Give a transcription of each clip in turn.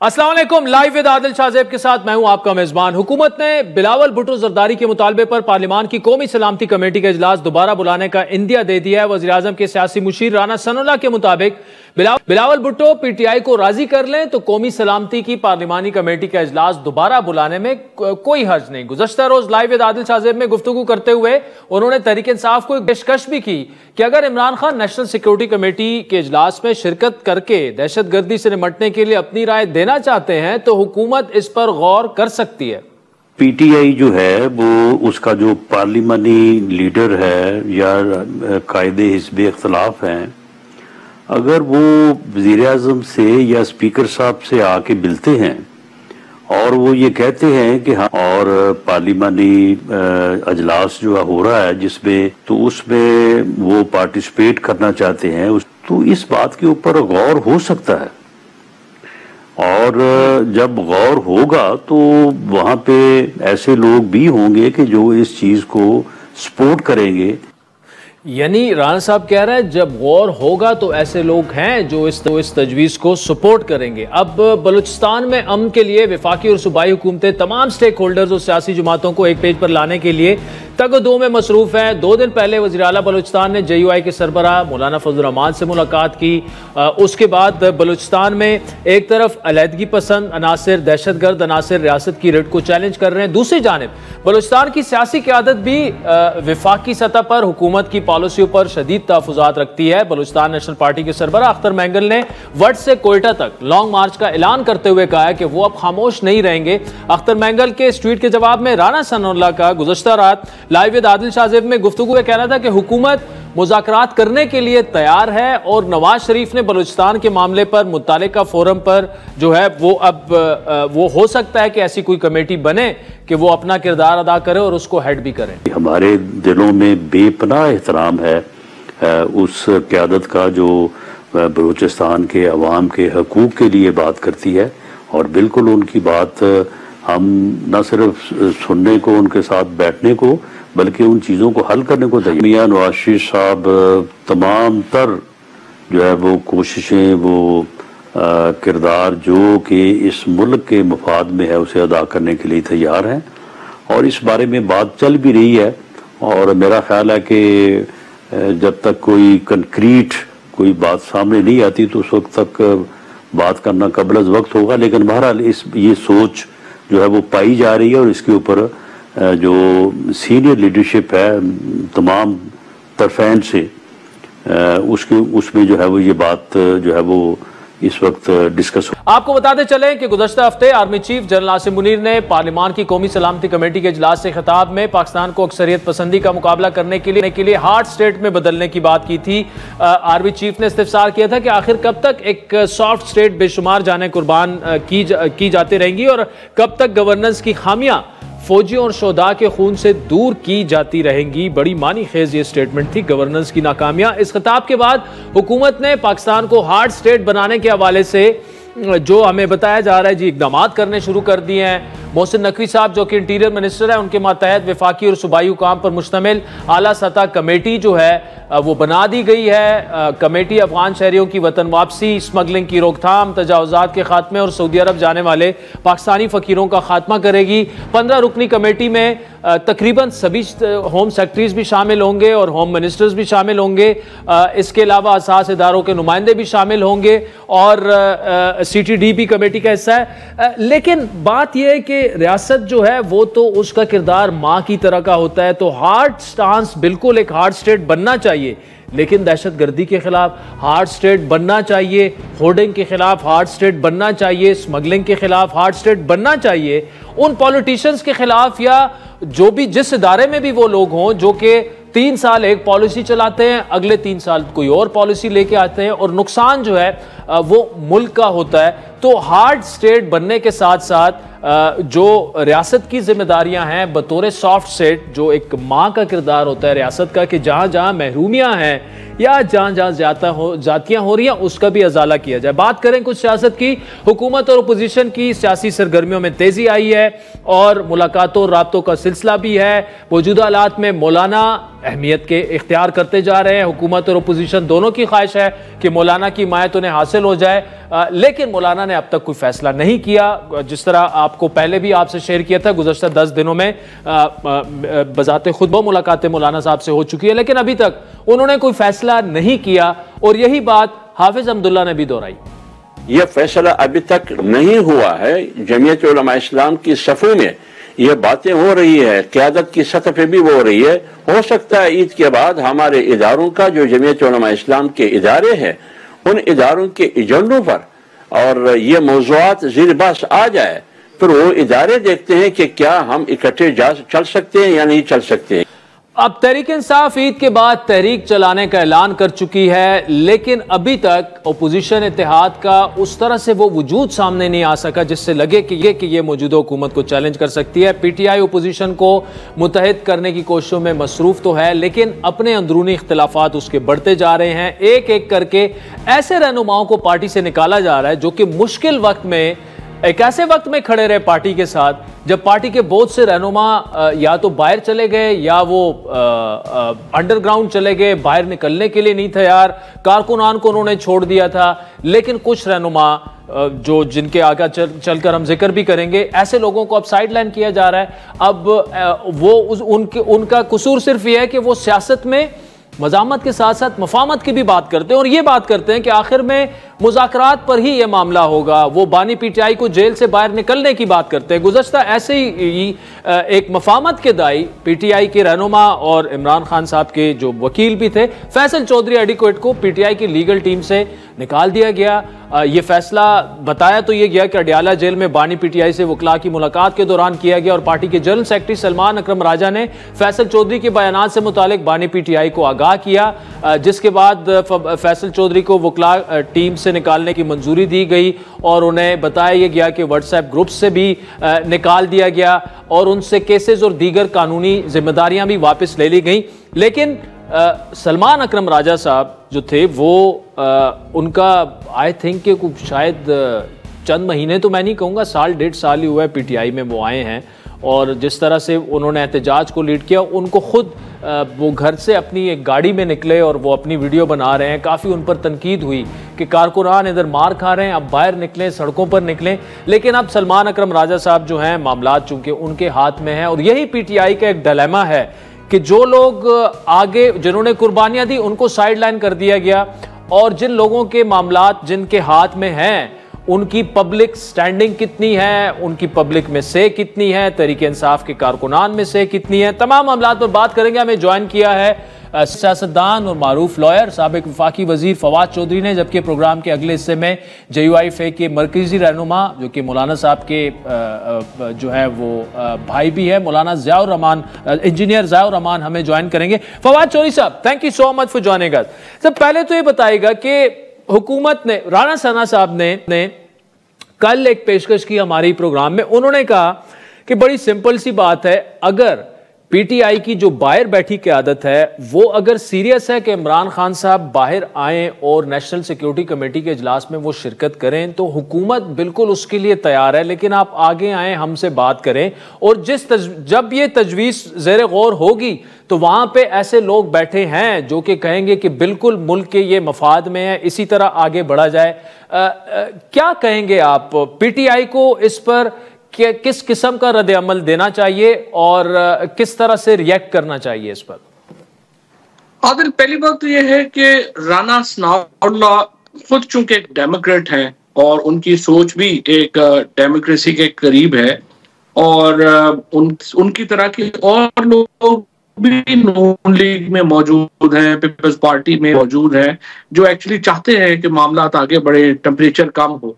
अस्सलाम वालेकुम। Live with Adil Shahzeb के साथ मैं हूं आपका मेजबान। हुकूमत ने बिलावल भुट्टो जरदारी के मुतालबे पर पार्लियामान की कौमी सलामती कमेटी का इजलास दोबारा बुलाने का इंदिया दे दिया है। वज़ीर आज़म के सियासी मुशीर राना सनाउल्लाह के मुताबिक बिलावल भुट्टो पीटीआई को राजी कर लें तो कौमी सलामती की पार्लियामानी कमेटी का इजलास दोबारा बुलाने में कोई हर्ज नहीं। गुज़श्ता रोज लाइव विद आदिल शाहजेब में गुफ्तगू करते हुए उन्होंने तहरीक इंसाफ को एक पेशकश भी की कि अगर Imran Khan national security committee के इजलास में शिरकत करके दहशतगर्दी से निपटने के लिए अपनी राय देना चाहते हैं तो हुकूमत इस पर गौर कर सकती है। पीटीआई जो है वो उसका जो पार्लियामानी लीडर है या कायदे हिस्ब इख्तलाफ हैं, अगर वो वज़ीर आज़म से या स्पीकर साहब से आके मिलते हैं और वो ये कहते हैं कि हाँ और पार्लियामानी अजलास जो हो रहा है जिसमें तो उसमें वो पार्टिसिपेट करना चाहते हैं, तो इस बात के ऊपर गौर हो सकता है। और जब गौर होगा तो वहां पे ऐसे लोग भी होंगे कि जो इस चीज को सपोर्ट करेंगे। यानी राणा साहब कह रहे हैं जब गौर होगा तो ऐसे लोग हैं जो इस तजवीज़ को सपोर्ट करेंगे। अब बलूचिस्तान में अमन के लिए वफाकी और सूबाई हुकूमतें तमाम स्टेक होल्डर्स और सियासी जमातों को एक पेज पर लाने के लिए तगदो में मसरूफ है। 2 दिन पहले वज़ीर आला बलूचिस्तान ने JUI के सरबराह मौलाना फजल रहमान से मुलाकात की। उसके बाद बलूचिस्तान में एक तरफ अलहदगी पसंद अनासिर, दहशतगर्द अनासिर रियासत की रिट को चैलेंज कर रहे हैं, दूसरी जानिब बलूचिस्तान की सियासी क़यादत भी वफाकी सतह पर हुकूमत की पॉलिसियों पर शदीद तहफ़्फ़ुज़ात रखती है। बलूचिस्तान नेशनल पार्टी के सरबराह अख्तर मैंगल ने वट से कोयटा तक लॉन्ग मार्च का ऐलान करते हुए कहा है कि वो अब खामोश नहीं रहेंगे। अख्तर मैंगल के इस ट्वीट के जवाब में राना सनाउल्लाह का गुज़श्ता रात लाइव विद आदिल शाहजेब में गुफ्तगू में कहना था कि हुकूमत मुज़ाकरात करने के लिए तैयार है और नवाज शरीफ ने बलूचिस्तान के मामले पर मुत्तालिका फोरम पर जो है वो अब वो हो सकता है कि ऐसी कोई कमेटी बने कि वो अपना किरदार अदा करे और उसको हेड भी करें। हमारे दिलों में बेपनाह एहतराम है उस क़यादत का जो बलूचिस्तान के अवाम के हकूक़ के लिए बात करती है, और बिल्कुल उनकी बात हम न सिर्फ सुनने को, उनके साथ बैठने को, बल्कि उन चीज़ों को हल करने को तैयार। मियां नवाज शरीफ साहब तमाम तर जो है वो कोशिशें, वो किरदार जो कि इस मुल्क के मफाद में है उसे अदा करने के लिए तैयार हैं, और इस बारे में बात चल भी रही है। और मेरा ख्याल है कि जब तक कोई कंक्रीट कोई बात सामने नहीं आती तो उस वक्त तक बात करना कबल अज़ वक्त होगा। लेकिन बहरहाल ये सोच जो है वो पाई जा रही है, और इसके ऊपर जो सीनियर लीडरशिप है तमाम तरफैन से उसमें जो है वो ये बात जो है वो इस वक्त डिस्कस हो। आपको बताते चले कि गुज़श्ता हफ्ते army chief general Asim Munir ने पार्लियामान की कौमी सलामती कमेटी के इजलास से खिताब में पाकिस्तान को अक्सरियत पसंदी का मुकाबला करने के लिए हार्ड स्टेट में बदलने की बात की थी। आर्मी चीफ ने इस्तिफसार किया था कि आखिर कब तक एक सॉफ्ट स्टेट बेशुमार जाने कुर्बान की जाती रहेंगी और कब तक गवर्नेंस की खामियां फौजियों और शोधा के खून से दूर की जाती रहेंगी। बड़ी मानी खेज ये स्टेटमेंट थी, गवर्नेंस की नाकामियां। इस खिताब के बाद हुकूमत ने पाकिस्तान को हार्ड स्टेट बनाने के हवाले से जो हमें बताया जा रहा है जी इकदाम करने शुरू कर दिए हैं। मोहसिन नकवी साहब जो कि इंटीरियर मिनिस्टर है, उनके मातहत वफाकी और सूबाई हुकाम पर मुश्तमिल आला सतह कमेटी जो है वो बना दी गई है। कमेटी अफगान शहरियों की वतन वापसी, स्मगलिंग की रोकथाम, तजावुज़ात के खात्मे और सऊदी अरब जाने वाले पाकिस्तानी फ़कीरों का खात्मा करेगी। 15 रुकनी कमेटी में तकरीबन सभी होम सेक्रेटरीज भी शामिल होंगे और होम मिनिस्टर्स भी शामिल होंगे। इसके अलावा असास इदारों के नुमाइंदे भी शामिल होंगे और CTD कमेटी का हिस्सा है। लेकिन बात यह है कि रियासत जो है वो तो उसका किरदार माँ की तरह का होता है, तो हार्ड स्टांस बिल्कुल एक हार्ड स्टेट बनना चाहिए, लेकिन दहशतगर्दी के खिलाफ हार्ड स्टेट बनना चाहिए, होर्डिंग के खिलाफ हार्ड स्टेट बनना चाहिए, स्मगलिंग के खिलाफ हार्ड स्टेट बनना चाहिए। उन पॉलिटिशियंस के खिलाफ या जो भी जिस इदारे में भी वो लोग हों जो कि 3 साल एक पॉलिसी चलाते हैं, अगले 3 साल कोई और पॉलिसी लेके आते हैं और नुकसान जो है वो मुल्क का होता है। तो हार्ड स्टेट बनने के साथ साथ जो रियासत की जिम्मेदारियां हैं बतौर सॉफ्ट स्टेट, जो एक माँ का किरदार होता है रियासत का कि जहाँ जहाँ महरूमियाँ हैं या जहाँ जहाँ जातियाँ हो रही हैं उसका भी अजाला किया जाए। बात करें कुछ सियासत की, हुकूमत और अपोजिशन की सियासी सरगर्मियों में तेज़ी आई है और मुलाकातों और राब्तों का सिलसिला भी है। मौजूदा हालात में मौलाना अहमियत के इख्तियार करते जा रहे हैं। हुकूमत और अपोजिशन दोनों की ख्वाहिश है कि मौलाना की हिमायत उन्हें हासिल हो जाए। लेकिन मौलाना ने अब तक कोई फैसला नहीं किया। जिस तरह आपको पहले भी आपसे शेयर किया था, गुज़श्ता 10 दिनों में बज़ाते खुद मुलाकातें मौलाना साहब से हो चुकी है, लेकिन अभी तक उन्होंने कोई फैसला नहीं किया। और यही बात हाफिज अब्दुल्ला ने भी दोहराई। यह फैसला अभी तक नहीं हुआ है। जमीयत उलमा इस्लाम की सफ़ों में ये बातें हो रही है, क़यादत की सतह पे भी हो रही है। हो सकता है ईद के बाद हमारे इदारों का, जो जमीयत उलमा इस्लाम के इदारे हैं, उन इदारों के एजेंडों पर और ये मौज़ूआत ज़ीर बहस आ जाए, फिर वो इदारे देखते हैं कि क्या हम इकट्ठे चल सकते हैं या नहीं चल सकते हैं। अब तहरीक इंसाफ ईद के बाद तहरीक चलाने का ऐलान कर चुकी है, लेकिन अभी तक अपोजिशन इत्तेहाद का उस तरह से वो वजूद सामने नहीं आ सका जिससे लगे कि ये मौजूदा हुकूमत को चैलेंज कर सकती है। पीटीआई अपोजिशन को मुत्तहिद करने की कोशिशों में मसरूफ तो है, लेकिन अपने अंदरूनी इख्तिलाफात उसके बढ़ते जा रहे हैं। एक एक करके ऐसे रहनुमाओं को पार्टी से निकाला जा रहा है जो कि मुश्किल वक्त में, एक ऐसे वक्त में खड़े रहे पार्टी के साथ जब पार्टी के बहुत से रहनुमा या तो बाहर चले गए या वो अंडरग्राउंड चले गए, बाहर निकलने के लिए नहीं तैयार, कारकुनान को उन्होंने छोड़ दिया था। लेकिन कुछ रहनुमा जो जिनके आगे चलकर हम जिक्र भी करेंगे, ऐसे लोगों को अब साइडलाइन किया जा रहा है। अब वो उनका कसूर सिर्फ ये है कि वो सियासत में मज़ामत के साथ साथ मफामत की भी बात करते हैं और ये बात करते हैं कि आखिर में मुज़ाकरात पर ही ये मामला होगा। वो बानी पीटीआई को जेल से बाहर निकलने की बात करते हैं। गुज़श्ता ऐसे ही एक मफामत के दाई पीटीआई के रहनुमा और इमरान खान साहब के जो वकील भी थे, फैसल चौधरी एडिक्वेट को पीटीआई की लीगल टीम से निकाल दिया गया। ये फैसला बताया तो ये गया कि अडियाला जेल में बानी पीटीआई से वकला की मुलाकात के दौरान किया गया और पार्टी के जनरल सेक्रेटरी सलमान अकरम राजा ने फैसल चौधरी के बयानात से मुतालिक बानी पीटीआई को आगाह किया, जिसके बाद फैसल चौधरी को वकला टीम से निकालने की मंजूरी दी गई और उन्हें बताया यह गया कि व्हाट्सएप ग्रुप से भी निकाल दिया गया और उनसे केसेस और दीगर कानूनी जिम्मेदारियां भी वापस ले ली गई। लेकिन सलमान अकरम राजा साहब जो थे वो उनका आई थिंक कि शायद चंद महीने, तो मैं नहीं कहूँगा, साल 1.5 साल ही हुआ है पीटीआई में वो आए हैं। और जिस तरह से उन्होंने एहतजाज को लीड किया, उनको खुद वो घर से अपनी एक गाड़ी में निकले और वो अपनी वीडियो बना रहे हैं। काफ़ी उन पर तनकीद हुई कि कारकुनान इधर मार खा रहे हैं, अब बाहर निकलें, सड़कों पर निकलें। लेकिन अब सलमान अकरम राजा साहब जो हैं, मामलात चूँकि उनके हाथ में हैं और यही पीटीआई का एक डिलेमा है कि जो लोग आगे जिन्होंने कुर्बानियां दी उनको साइडलाइन कर दिया गया और जिन लोगों के मामलात जिनके हाथ में हैं उनकी पब्लिक स्टैंडिंग कितनी है, उनकी पब्लिक में से कितनी है, तहरीक इंसाफ के कारकुनान में से कितनी है, तमाम मामलात पर बात करेंगे। हमें ज्वाइन किया है सियासतदान और मारूफ लॉयर साबिक वफाकी वजीर फवाद चौधरी ने, जबकि प्रोग्राम के अगले हिस्से में JUIF के मरकजी रहनुमा जो कि मौलाना साहब के जो है वो भाई भी है, मौलाना ज़ियाउर रहमान, इंजीनियर ज़ियाउर रहमान हमें ज्वाइन करेंगे। फवाद चौधरी साहब, thank you so much for joining अस। सब पहले तो ये बताइएगा कि हुकूमत ने, राना सना साहब ने कल एक पेशकश की हमारी प्रोग्राम में, उन्होंने कहा कि बड़ी सिंपल सी बात है, अगर पीटीआई की जो बाहर बैठी क़यादत है वो अगर सीरियस है कि इमरान खान साहब बाहर आएँ और नेशनल सिक्योरिटी कमेटी के इजलास में वो शिरकत करें, तो हुकूमत बिल्कुल उसके लिए तैयार है। लेकिन आप आगे आएँ, हमसे बात करें और जब ये तजवीज़ ज़ेर गौर होगी तो वहाँ पे ऐसे लोग बैठे हैं जो कि कहेंगे कि बिल्कुल मुल्क के ये मफाद में है, इसी तरह आगे बढ़ा जाए। क्या कहेंगे आप, पीटीआई को इस पर किस किस्म का रद्द अमल देना चाहिए और किस तरह से रिएक्ट करना चाहिए इस पर? आदिल, पहली बात तो यह है कि राना सनाउल्लाह खुद चूंकि एक डेमोक्रेट हैं और उनकी सोच भी एक डेमोक्रेसी के करीब है और उनकी तरह के और लोग भी नून लीग में मौजूद हैं, पीपल्स पार्टी में मौजूद हैं, जो एक्चुअली चाहते हैं कि मामला आगे बढ़े, टेम्परेचर कम हो।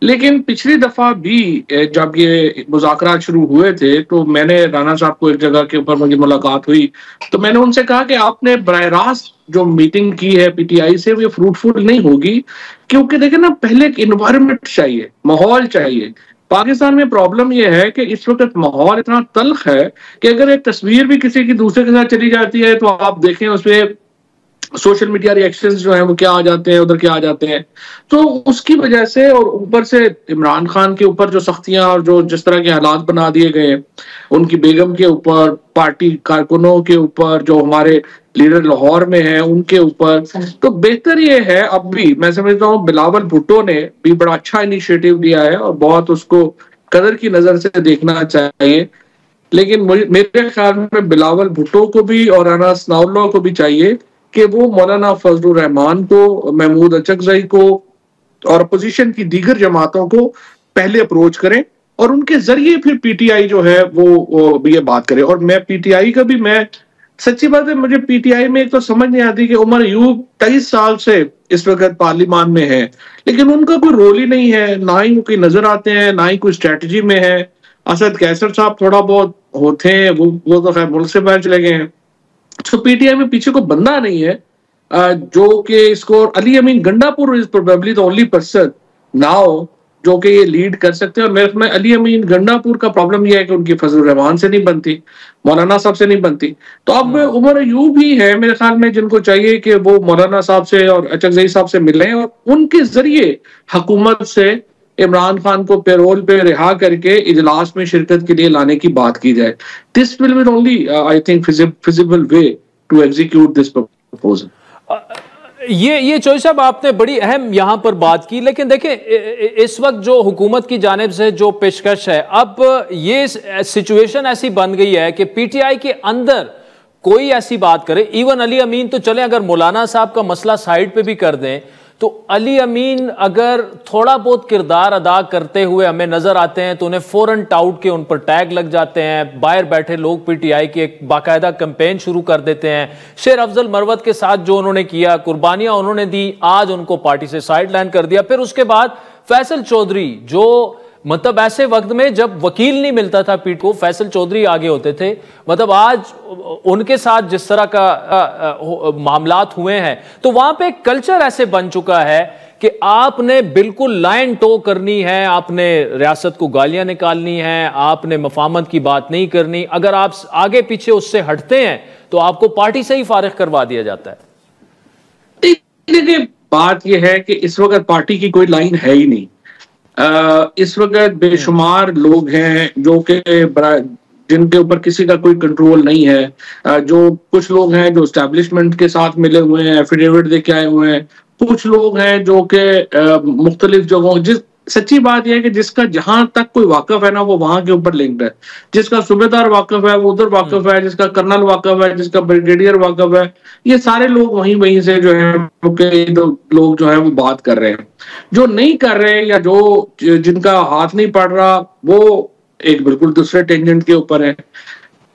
लेकिन पिछली दफा भी जब ये मुज़ाकरात शुरू हुए थे तो मैंने राना साहब को एक जगह के ऊपर मुझे मुलाकात हुई तो मैंने उनसे कहा कि आपने बराह रास्त जो मीटिंग की है पीटीआई से, वो ये फ्रूटफुल नहीं होगी, क्योंकि देखें ना, पहले एक इन्वायरमेंट चाहिए, माहौल चाहिए। पाकिस्तान में प्रॉब्लम यह है कि इस वक्त माहौल इतना तल्ख है कि अगर एक तस्वीर भी किसी की दूसरे के साथ चली जाती है तो आप देखें उसमें सोशल मीडिया रिएक्शंस जो है वो क्या आ जाते हैं, उधर क्या आ जाते हैं। तो उसकी वजह से और ऊपर से इमरान खान के ऊपर जो सख्तियां और जो जिस तरह के हालात बना दिए गए, उनकी बेगम के ऊपर, पार्टी कारकुनों के ऊपर, जो हमारे लीडर लाहौर में है उनके ऊपर। तो बेहतर ये है, अब भी मैं समझता हूँ बिलावल भुट्टो ने भी बड़ा अच्छा इनिशिएटिव लिया है और बहुत उसको कदर की नजर से देखना चाहिए। लेकिन मेरे ख्याल में बिलावल भुट्टो को भी और राना सनाउल्लाह को भी चाहिए कि वो मौलाना फजलुर रहमान को, महमूद अचकजई को और अपोजिशन की दीगर जमातों को पहले अप्रोच करें और उनके जरिए फिर पीटीआई जो है वो ये बात करे। और मैं पीटीआई का भी, मैं सच्ची बात है, मुझे पीटीआई में एक तो समझ नहीं आती कि उमर अयूब 23 साल से इस वक्त पार्लियामान में है, लेकिन उनका कोई रोल ही नहीं है, ना ही वो कोई नजर आते हैं, ना ही कोई स्ट्रेटजी में है। असद कैसर साहब थोड़ा बहुत होते हैं, वो तो खैर मुल्क से बाहर चले गए हैं। तो पीटीआई में पीछे को बंदा नहीं है जो कि इसको, Ali Amin Gandapur is probably the only person now जो कि ये लीड कर सकते हैं। और मेरे में अली अमीन गंडापुर का प्रॉब्लम यह है कि उनकी फजलुर रहमान से नहीं बनती, मौलाना साहब से नहीं बनती। तो अब उमर अयूब ही है मेरे ख्याल में जिनको चाहिए कि वो मौलाना साहब से और अचकजई साहब से मिलें और उनके जरिए हुकूमत से इमरान खान को पेरोल पे रिहा करके इजलास में शिरकत के लिए लाने की बात की जाए। This will be only I think feasible way to execute this proposal. ये चौधरी साहब आपने बड़ी अहम यहां पर बात की, लेकिन देखें इस वक्त जो हुकूमत की जानिब से जो पेशकश है, अब ये सिचुएशन ऐसी बन गई है कि पीटीआई के अंदर कोई ऐसी बात करे, इवन अली अमीन तो चले, अगर मौलाना साहब का मसला साइड पे भी कर दें तो अली अमीन अगर थोड़ा बहुत किरदार अदा करते हुए हमें नजर आते हैं तो उन्हें फौरन टाउट के उन पर टैग लग जाते हैं। बाहर बैठे लोग पीटीआई की एक बाकायदा कैंपेन शुरू कर देते हैं। शेर अफजल मरवत के साथ जो उन्होंने किया, कुर्बानियां उन्होंने दी, आज उनको पार्टी से साइडलाइन कर दिया। फिर उसके बाद फैसल चौधरी, जो मतलब ऐसे वक्त में जब वकील नहीं मिलता था पीठ को, फैसल चौधरी आगे होते थे। मतलब आज उनके साथ जिस तरह का मामलात हुए हैं, तो वहां पे कल्चर ऐसे बन चुका है कि आपने बिल्कुल लाइन टो करनी है, आपने रियासत को गालियां निकालनी है, आपने मफामत की बात नहीं करनी। अगर आप आगे पीछे उससे हटते हैं तो आपको पार्टी से ही फारिग करवा दिया जाता है। देखिए बात यह है कि इस वक्त पार्टी की कोई लाइन है ही नहीं। इस वक्त बेशुमार लोग हैं जो कि जिनके ऊपर किसी का कोई कंट्रोल नहीं है। जो कुछ लोग हैं जो एस्टैब्लिशमेंट के साथ मिले हुए हैं, एफिडेविट देके आए हुए हैं। कुछ लोग हैं जो कि मुख्तलिफ जगहों, सच्ची बात यह है कि जिसका जहां तक कोई वाकफ है ना वो वहां के ऊपर लिंक्ड है। जिसका सूबेदार वाकफ है वो उधर वाकफ है, जिसका कर्नल वाकफ है, जिसका ब्रिगेडियर वाकफ है, ये सारे लोग वहीं से जो है लोग जो है वो बात कर रहे हैं। जो नहीं कर रहे या जो जिनका हाथ नहीं पड़ रहा वो एक बिल्कुल दूसरे टेंजेंट के ऊपर है।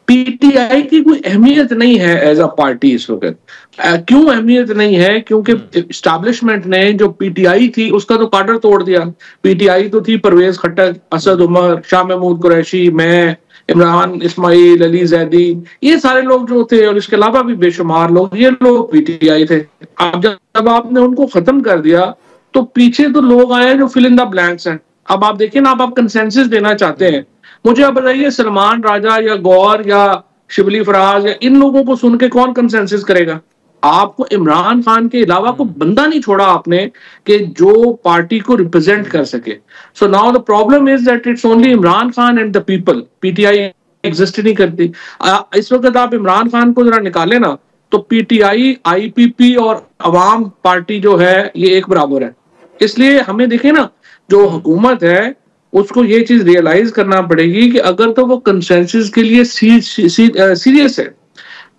पीटीआई की कोई अहमियत नहीं है एज अ पार्टी इस वक्त। क्यों अहमियत नहीं है? क्योंकि एस्टैब्लिशमेंट ने जो पीटीआई थी उसका तो काडर तोड़ दिया। पीटीआई तो थी परवेज खट्टर, असद उमर, शाह महमूद कुरैशी, मैं, इमरान इस्माइल, अली जैदी, ये सारे लोग जो थे और इसके अलावा भी बेशुमार लोग, ये लोग पीटीआई थे। अब जब आपने उनको खत्म कर दिया तो पीछे तो लोग आए जो फिल इन द ब्लैंक्स हैं। अब आप देखिए ना, आप कंसेंसस देना चाहते हैं, मुझे आप बताइए सलमान राजा या गौर या शिबली फराज या इन लोगों को सुन के कौन कंसेंसस करेगा? आपको इमरान खान के अलावा को बंदा नहीं छोड़ा आपने कि जो पार्टी को रिप्रेजेंट कर सके। So now the problem is that it's only Imran Khan and the people. PTI exist नहीं करती। इस वक्त आप इमरान खान को जरा निकाले ना तो पीटीआई, आईपीपी और अवाम पार्टी जो है ये एक बराबर है। इसलिए हमें देखें ना, जो हुकूमत है उसको ये चीज रियलाइज करना पड़ेगी कि अगर तो वो कंसेंसस के लिए सीरियस है,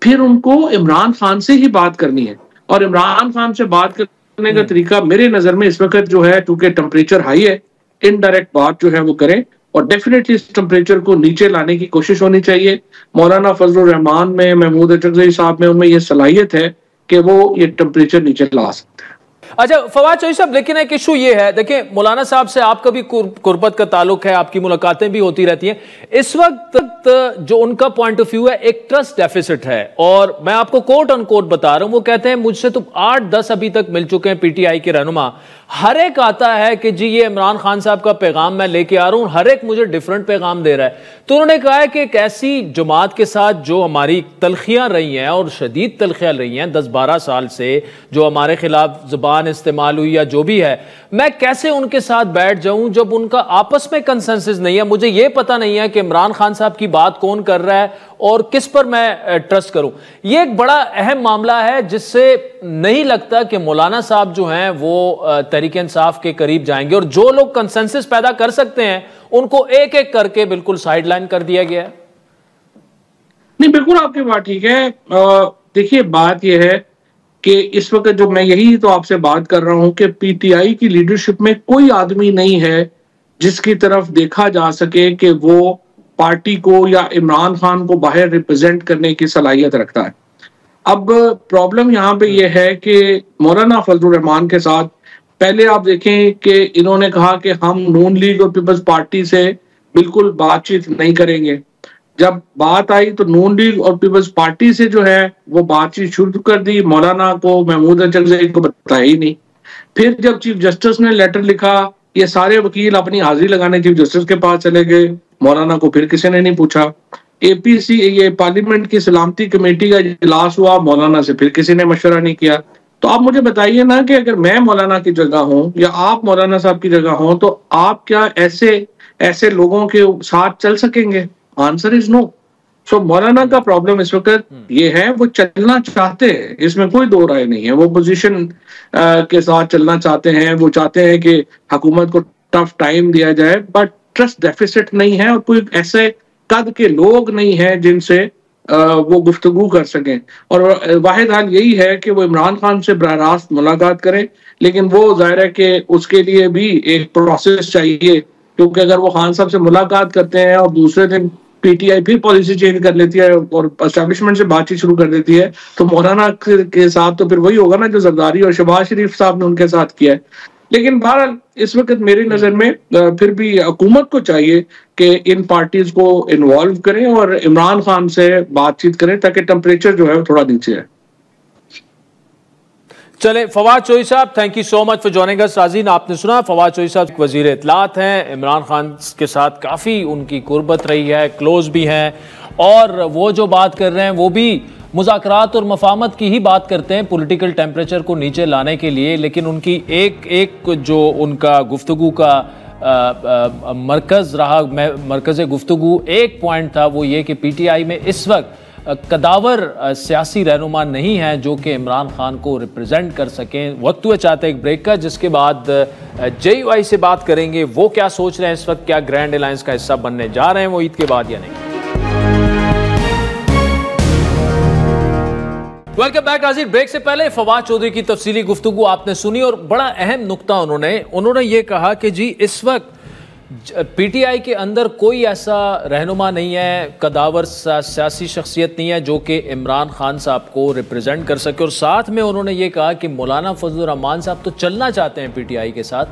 फिर उनको इमरान खान से ही बात करनी है। और इमरान खान से बात करने का तरीका मेरे नजर में इस वक्त जो है, चूंकि टेम्परेचर हाई है, इनडायरेक्ट बात जो है वो करें और डेफिनेटली इस टेम्परेचर को नीचे लाने की कोशिश होनी चाहिए। मौलाना फजलुर रहमान में, महमूद अचकजई साहब में, उनमें यह सलाहियत है कि वो ये टेम्परेचर नीचे ला सकते हैं। अच्छा फवाद चौधरी साहब, लेकिन एक इशू ये है, देखिए मौलाना साहब से आपका भी कुर्बत का ताल्लुक है, आपकी मुलाकातें भी होती रहती हैं। इस वक्त जो उनका पॉइंट ऑफ व्यू है, एक ट्रस्ट डेफिसिट है। और मैं आपको कोट ऑन कोट बता रहा हूं, वो कहते हैं मुझसे तो 8-10 अभी तक मिल चुके हैं पीटीआई के रहनुमा, हर एक आता है कि जी ये इमरान खान साहब का पैगाम मैं लेके आ रहा हूं, हर एक मुझे डिफरेंट पैगाम दे रहा है। तो उन्होंने कहा है कि एक ऐसी जमात के साथ जो हमारी तलखियां रही हैं और शदीद तलखियां रही हैं 10-12 साल से, जो हमारे खिलाफ जुबान इस्तेमाल हुई या जो भी है, मैं कैसे उनके साथ बैठ जाऊं जब उनका आपस में कंसेंसस नहीं है। मुझे यह पता नहीं है कि इमरान खान साहब की बात कौन कर रहा है और किस पर मैं ट्रस्ट करूं। यह एक बड़ा अहम मामला है जिससे नहीं लगता कि मौलाना साहब जो हैं वो तहरीक इंसाफ के करीब जाएंगे, और जो लोग कंसेंसस पैदा कर सकते हैं उनको एक एक करके बिल्कुल साइडलाइन कर दिया गया है। नहीं, बिल्कुल आपकी बात ठीक है। देखिए, बात यह है कि इस वक्त जो मैं यही तो आपसे बात कर रहा हूं कि पीटीआई की लीडरशिप में कोई आदमी नहीं है जिसकी तरफ देखा जा सके कि वो पार्टी को या इमरान खान को बाहर रिप्रेजेंट करने की सलाहियत रखता है। अब प्रॉब्लम यहाँ पे ये है कि मौलाना फजलुर रहमान के साथ पहले आप देखें कि इन्होंने कहा कि हम नून लीग और पीपल्स पार्टी से बिल्कुल बातचीत नहीं करेंगे। जब बात आई तो नून लीग और पीपल्स पार्टी से जो है वो बातचीत शुरू कर दी, मौलाना को, महमूद अचकज़ई को बताया ही नहीं। फिर जब चीफ जस्टिस ने लेटर लिखा, ये सारे वकील अपनी हाजिरी लगाने चीफ जस्टिस के पास चले गए, मौलाना को फिर किसी ने नहीं पूछा। एपीसी, ये पार्लियामेंट की सलामती कमेटी का इजलास हुआ, मौलाना से फिर किसी ने मशवरा नहीं किया। तो आप मुझे बताइए ना कि अगर मैं मौलाना की जगह हूं या आप मौलाना साहब की जगह हो तो आप क्या ऐसे लोगों के साथ चल सकेंगे? Answer is no. सो मौलाना का प्रॉब्लम इस वक्त ये है, वो चलना चाहते हैं, इसमें कोई दो राय नहीं है। वो पोजीशन के साथ चलना चाहते हैं, वो चाहते हैं कि हुकूमत को टफ टाइम दिया जाए, बट ट्रस्ट डेफिसिट नहीं है और कोई ऐसे कद के लोग नहीं है जिनसे वो गुफ्तगू कर सकें। और वाहिद हाल यही है कि वो इमरान खान से बराह रास्त मुलाकात करें, लेकिन वो जाहिर है कि उसके लिए भी एक प्रोसेस चाहिए, क्योंकि अगर वो खान साहब से मुलाकात करते हैं और दूसरे दिन पीटीआई फिर पॉलिसी चेंज कर लेती है और एस्टैब्लिशमेंट से बातचीत शुरू कर देती है, तो मौलाना के साथ तो फिर वही होगा ना जो जरदारी और शहबाज शरीफ साहब ने उनके साथ किया है। लेकिन बहरहाल इस वक्त मेरी नजर में फिर भी हुकूमत को चाहिए कि इन पार्टीज को इन्वॉल्व करें और इमरान खान से बातचीत करें ताकि टेम्परेचर जो है वो थोड़ा नीचे है। चले, फवाद चौधरी साहब, thank you so much for joining अस। नाज़रीन, आपने सुना फवाद चौधरी साहब वजीर इत्तलात हैं, इमरान खान के साथ काफ़ी उनकी कुर्बत रही है, क्लोज भी हैं, और वो जो बात कर रहे हैं वो भी मुज़ाकरात और मफाहमत की ही बात करते हैं पॉलिटिकल टेम्परेचर को नीचे लाने के लिए। लेकिन उनकी एक जो उनका गुफ्तगू का मरकज़ रहा, मरकज़ गुफ्तगू एक पॉइंट था, वो ये कि पीटीआई में इस वक्त कदावर सियासी रहनुमा नहीं है जो कि इमरान खान को रिप्रेजेंट कर सकें। वक्त हुए चाहते एक ब्रेक का, जिसके बाद JUI से बात करेंगे, वो क्या सोच रहे हैं इस वक्त, क्या ग्रैंड अलायंस का हिस्सा बनने जा रहे हैं वो ईद के बाद या नहीं। वेलकम बैक नाज़रीन। ब्रेक से पहले फवाद चौधरी की तफसीली गुफ्तगू आपने सुनी और बड़ा अहम नुक्ता उन्होंने ये कहा कि जी इस वक्त पीटीआई के अंदर कोई ऐसा रहनुमा नहीं है, कदावर सियासी शख्सियत नहीं है जो कि इमरान खान साहब को रिप्रेजेंट कर सके। और साथ में उन्होंने ये कहा कि मौलाना फजलुर रहमान साहब तो चलना चाहते हैं पीटीआई के साथ,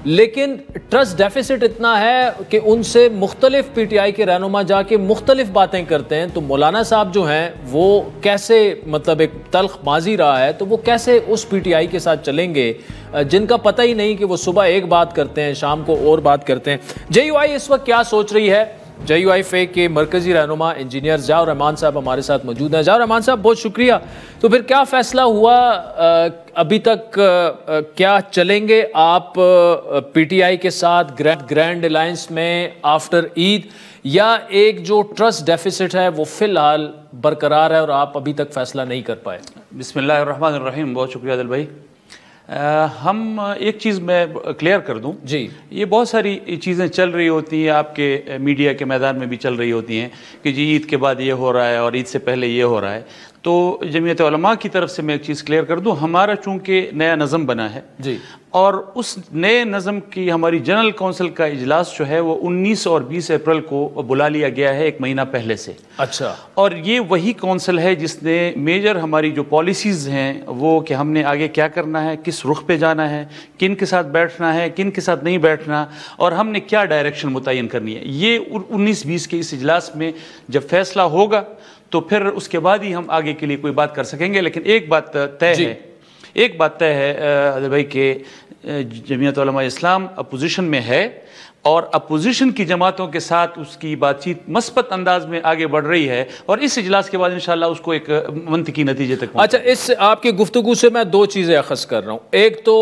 लेकिन ट्रस्ट डेफिसिट इतना है कि उनसे मुख्तलिफ पीटीआई के रहनुमा जाके मुख्तलिफ बातें करते हैं। तो मौलाना साहब जो हैं वो कैसे, मतलब एक तल्ख माजी रहा है, तो वो कैसे उस पीटीआई के साथ चलेंगे जिनका पता ही नहीं कि वो सुबह एक बात करते हैं, शाम को और बात करते हैं। JUI इस वक्त क्या सोच रही है? JUI फे के मरकजी रहनुमा इंजीनियर ज़ियाउर रहमान साहब हमारे साथ मौजूद हैं। ज़ियाउर रहमान साहब, बहुत शुक्रिया। तो फिर क्या फ़ैसला हुआ अभी तक, क्या चलेंगे आप पीटीआई के साथ ग्रैंड अलायंस में आफ्टर ईद, या एक जो ट्रस्ट डेफिसिट है वो फ़िलहाल बरकरार है और आप अभी तक फ़ैसला नहीं कर पाए? बिस्मिल्लाहिर्रहमानिर्रहीम। बहुत शुक्रिया दिल भाई। हम एक चीज़ मैं क्लियर कर दूं जी, ये बहुत सारी चीज़ें चल रही होती हैं, आपके मीडिया के मैदान में भी चल रही होती हैं कि जी ईद के बाद ये हो रहा है और ईद से पहले ये हो रहा है। तो जमीयत उलमा की तरफ से मैं एक चीज़ क्लियर कर दूं, हमारा चूँकि नया नज़म बना है जी, और उस नए नज़म की हमारी जनरल काउंसिल का इजलास जो है वो 19 और 20 अप्रैल को बुला लिया गया है, एक महीना पहले से। अच्छा। और ये वही काउंसिल है जिसने मेजर हमारी जो पॉलिसीज़ हैं वो कि हमने आगे क्या करना है, किस रुख पे जाना है, किन के साथ बैठना है, किन के साथ नहीं बैठना, और हमने क्या डायरेक्शन मुतय्यन करनी है, ये 19-20 के इस इजलास में जब फैसला होगा तो फिर उसके बाद ही हम आगे के लिए कोई बात कर सकेंगे। लेकिन एक बात तय है, एक बात तय है भाई, कि जमीयत उलमा इस्लाम अपोजिशन में है और अपोजिशन की जमातों के साथ उसकी बातचीत मस्बत अंदाज में आगे बढ़ रही है और इस इजलास के बाद इंशाअल्लाह उसको एक मंतकी नतीजे तक। अच्छा, इस आपकी गुफ्तगू से मैं दो चीज़ें अखज़ कर रहा हूँ। एक तो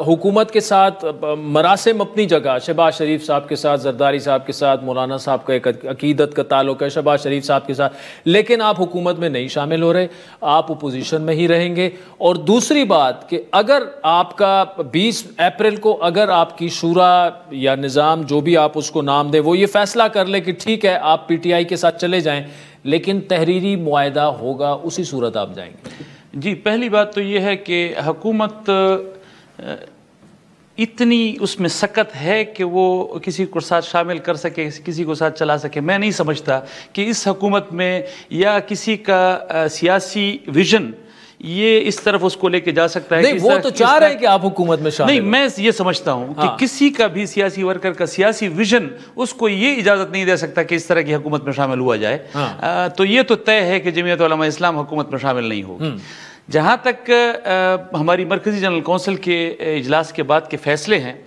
हुकूमत के साथ मरासिम अपनी जगह, शहबाज शरीफ साहब के साथ, जरदारी साहब के साथ, मौलाना साहब का एक अकीदत का ताल्लुक है शहबाज शरीफ साहब के साथ, लेकिन आप हुकूमत में नहीं शामिल हो रहे, आप अपोजिशन में ही रहेंगे। और दूसरी बात कि अगर आपका 20 अप्रैल को अगर आपकी शूरा या निज़ाम जो भी आप उसको नाम दे वो ये फैसला कर ले कि ठीक है आप पीटीआई के साथ चले जाएं, लेकिन तहरीरी मुआहदा होगा, उसी सूरत आप जाएंगे? जी, पहली बात तो ये है कि हुकूमत इतनी उसमें सख्त है कि वो किसी को साथ शामिल कर सके, किसी को साथ चला सके। मैं नहीं समझता कि इस हुकूमत में या किसी का सियासी विजन ये इस तरफ उसको लेके जा सकता है। नहीं, वो तो चाह रहे हैं कि आप हुकूमत में शामिल। नहीं, मैं ये समझता हूं कि किसी का भी सियासी वर्कर का सियासी विजन उसको ये इजाजत नहीं दे सकता कि इस तरह की हुकूमत में शामिल हुआ जाए। तो ये तो तय है कि जमीयत उलमा इस्लाम हुकूमत में शामिल नहीं होगी। जहां तक हमारी मरकजी जनरल कौंसिल के इजलास के बाद के फैसले हैं,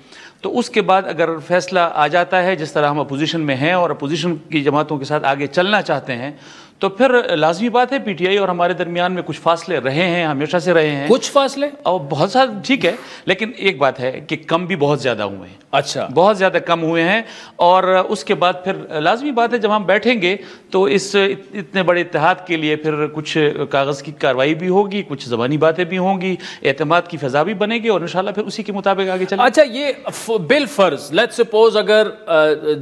तो उसके बाद अगर फैसला आ जाता है जिस तरह हम अपोजिशन में हैं और अपोजिशन की जमातों के साथ आगे चलना चाहते हैं, तो फिर लाजमी बात है पीटीआई और हमारे दरमियान में कुछ फासले रहे हैं, हमेशा से रहे हैं। कुछ फासले और बहुत सारे, ठीक है, लेकिन एक बात है कि कम भी बहुत ज़्यादा हुए हैं। अच्छा, बहुत ज़्यादा कम हुए हैं। और उसके बाद फिर लाजमी बात है जब हम बैठेंगे तो इस इतने बड़े इत्तेहाद के लिए फिर कुछ कागज़ की कार्रवाई भी होगी, कुछ ज़बानी बातें भी होंगी, एतमाद की फ़ज़ा भी बनेगी और इंशाल्लाह फिर उसी के मुताबिक आगे चलेंगे। अच्छा, ये बिल फर्ज लेट्स सपोज अगर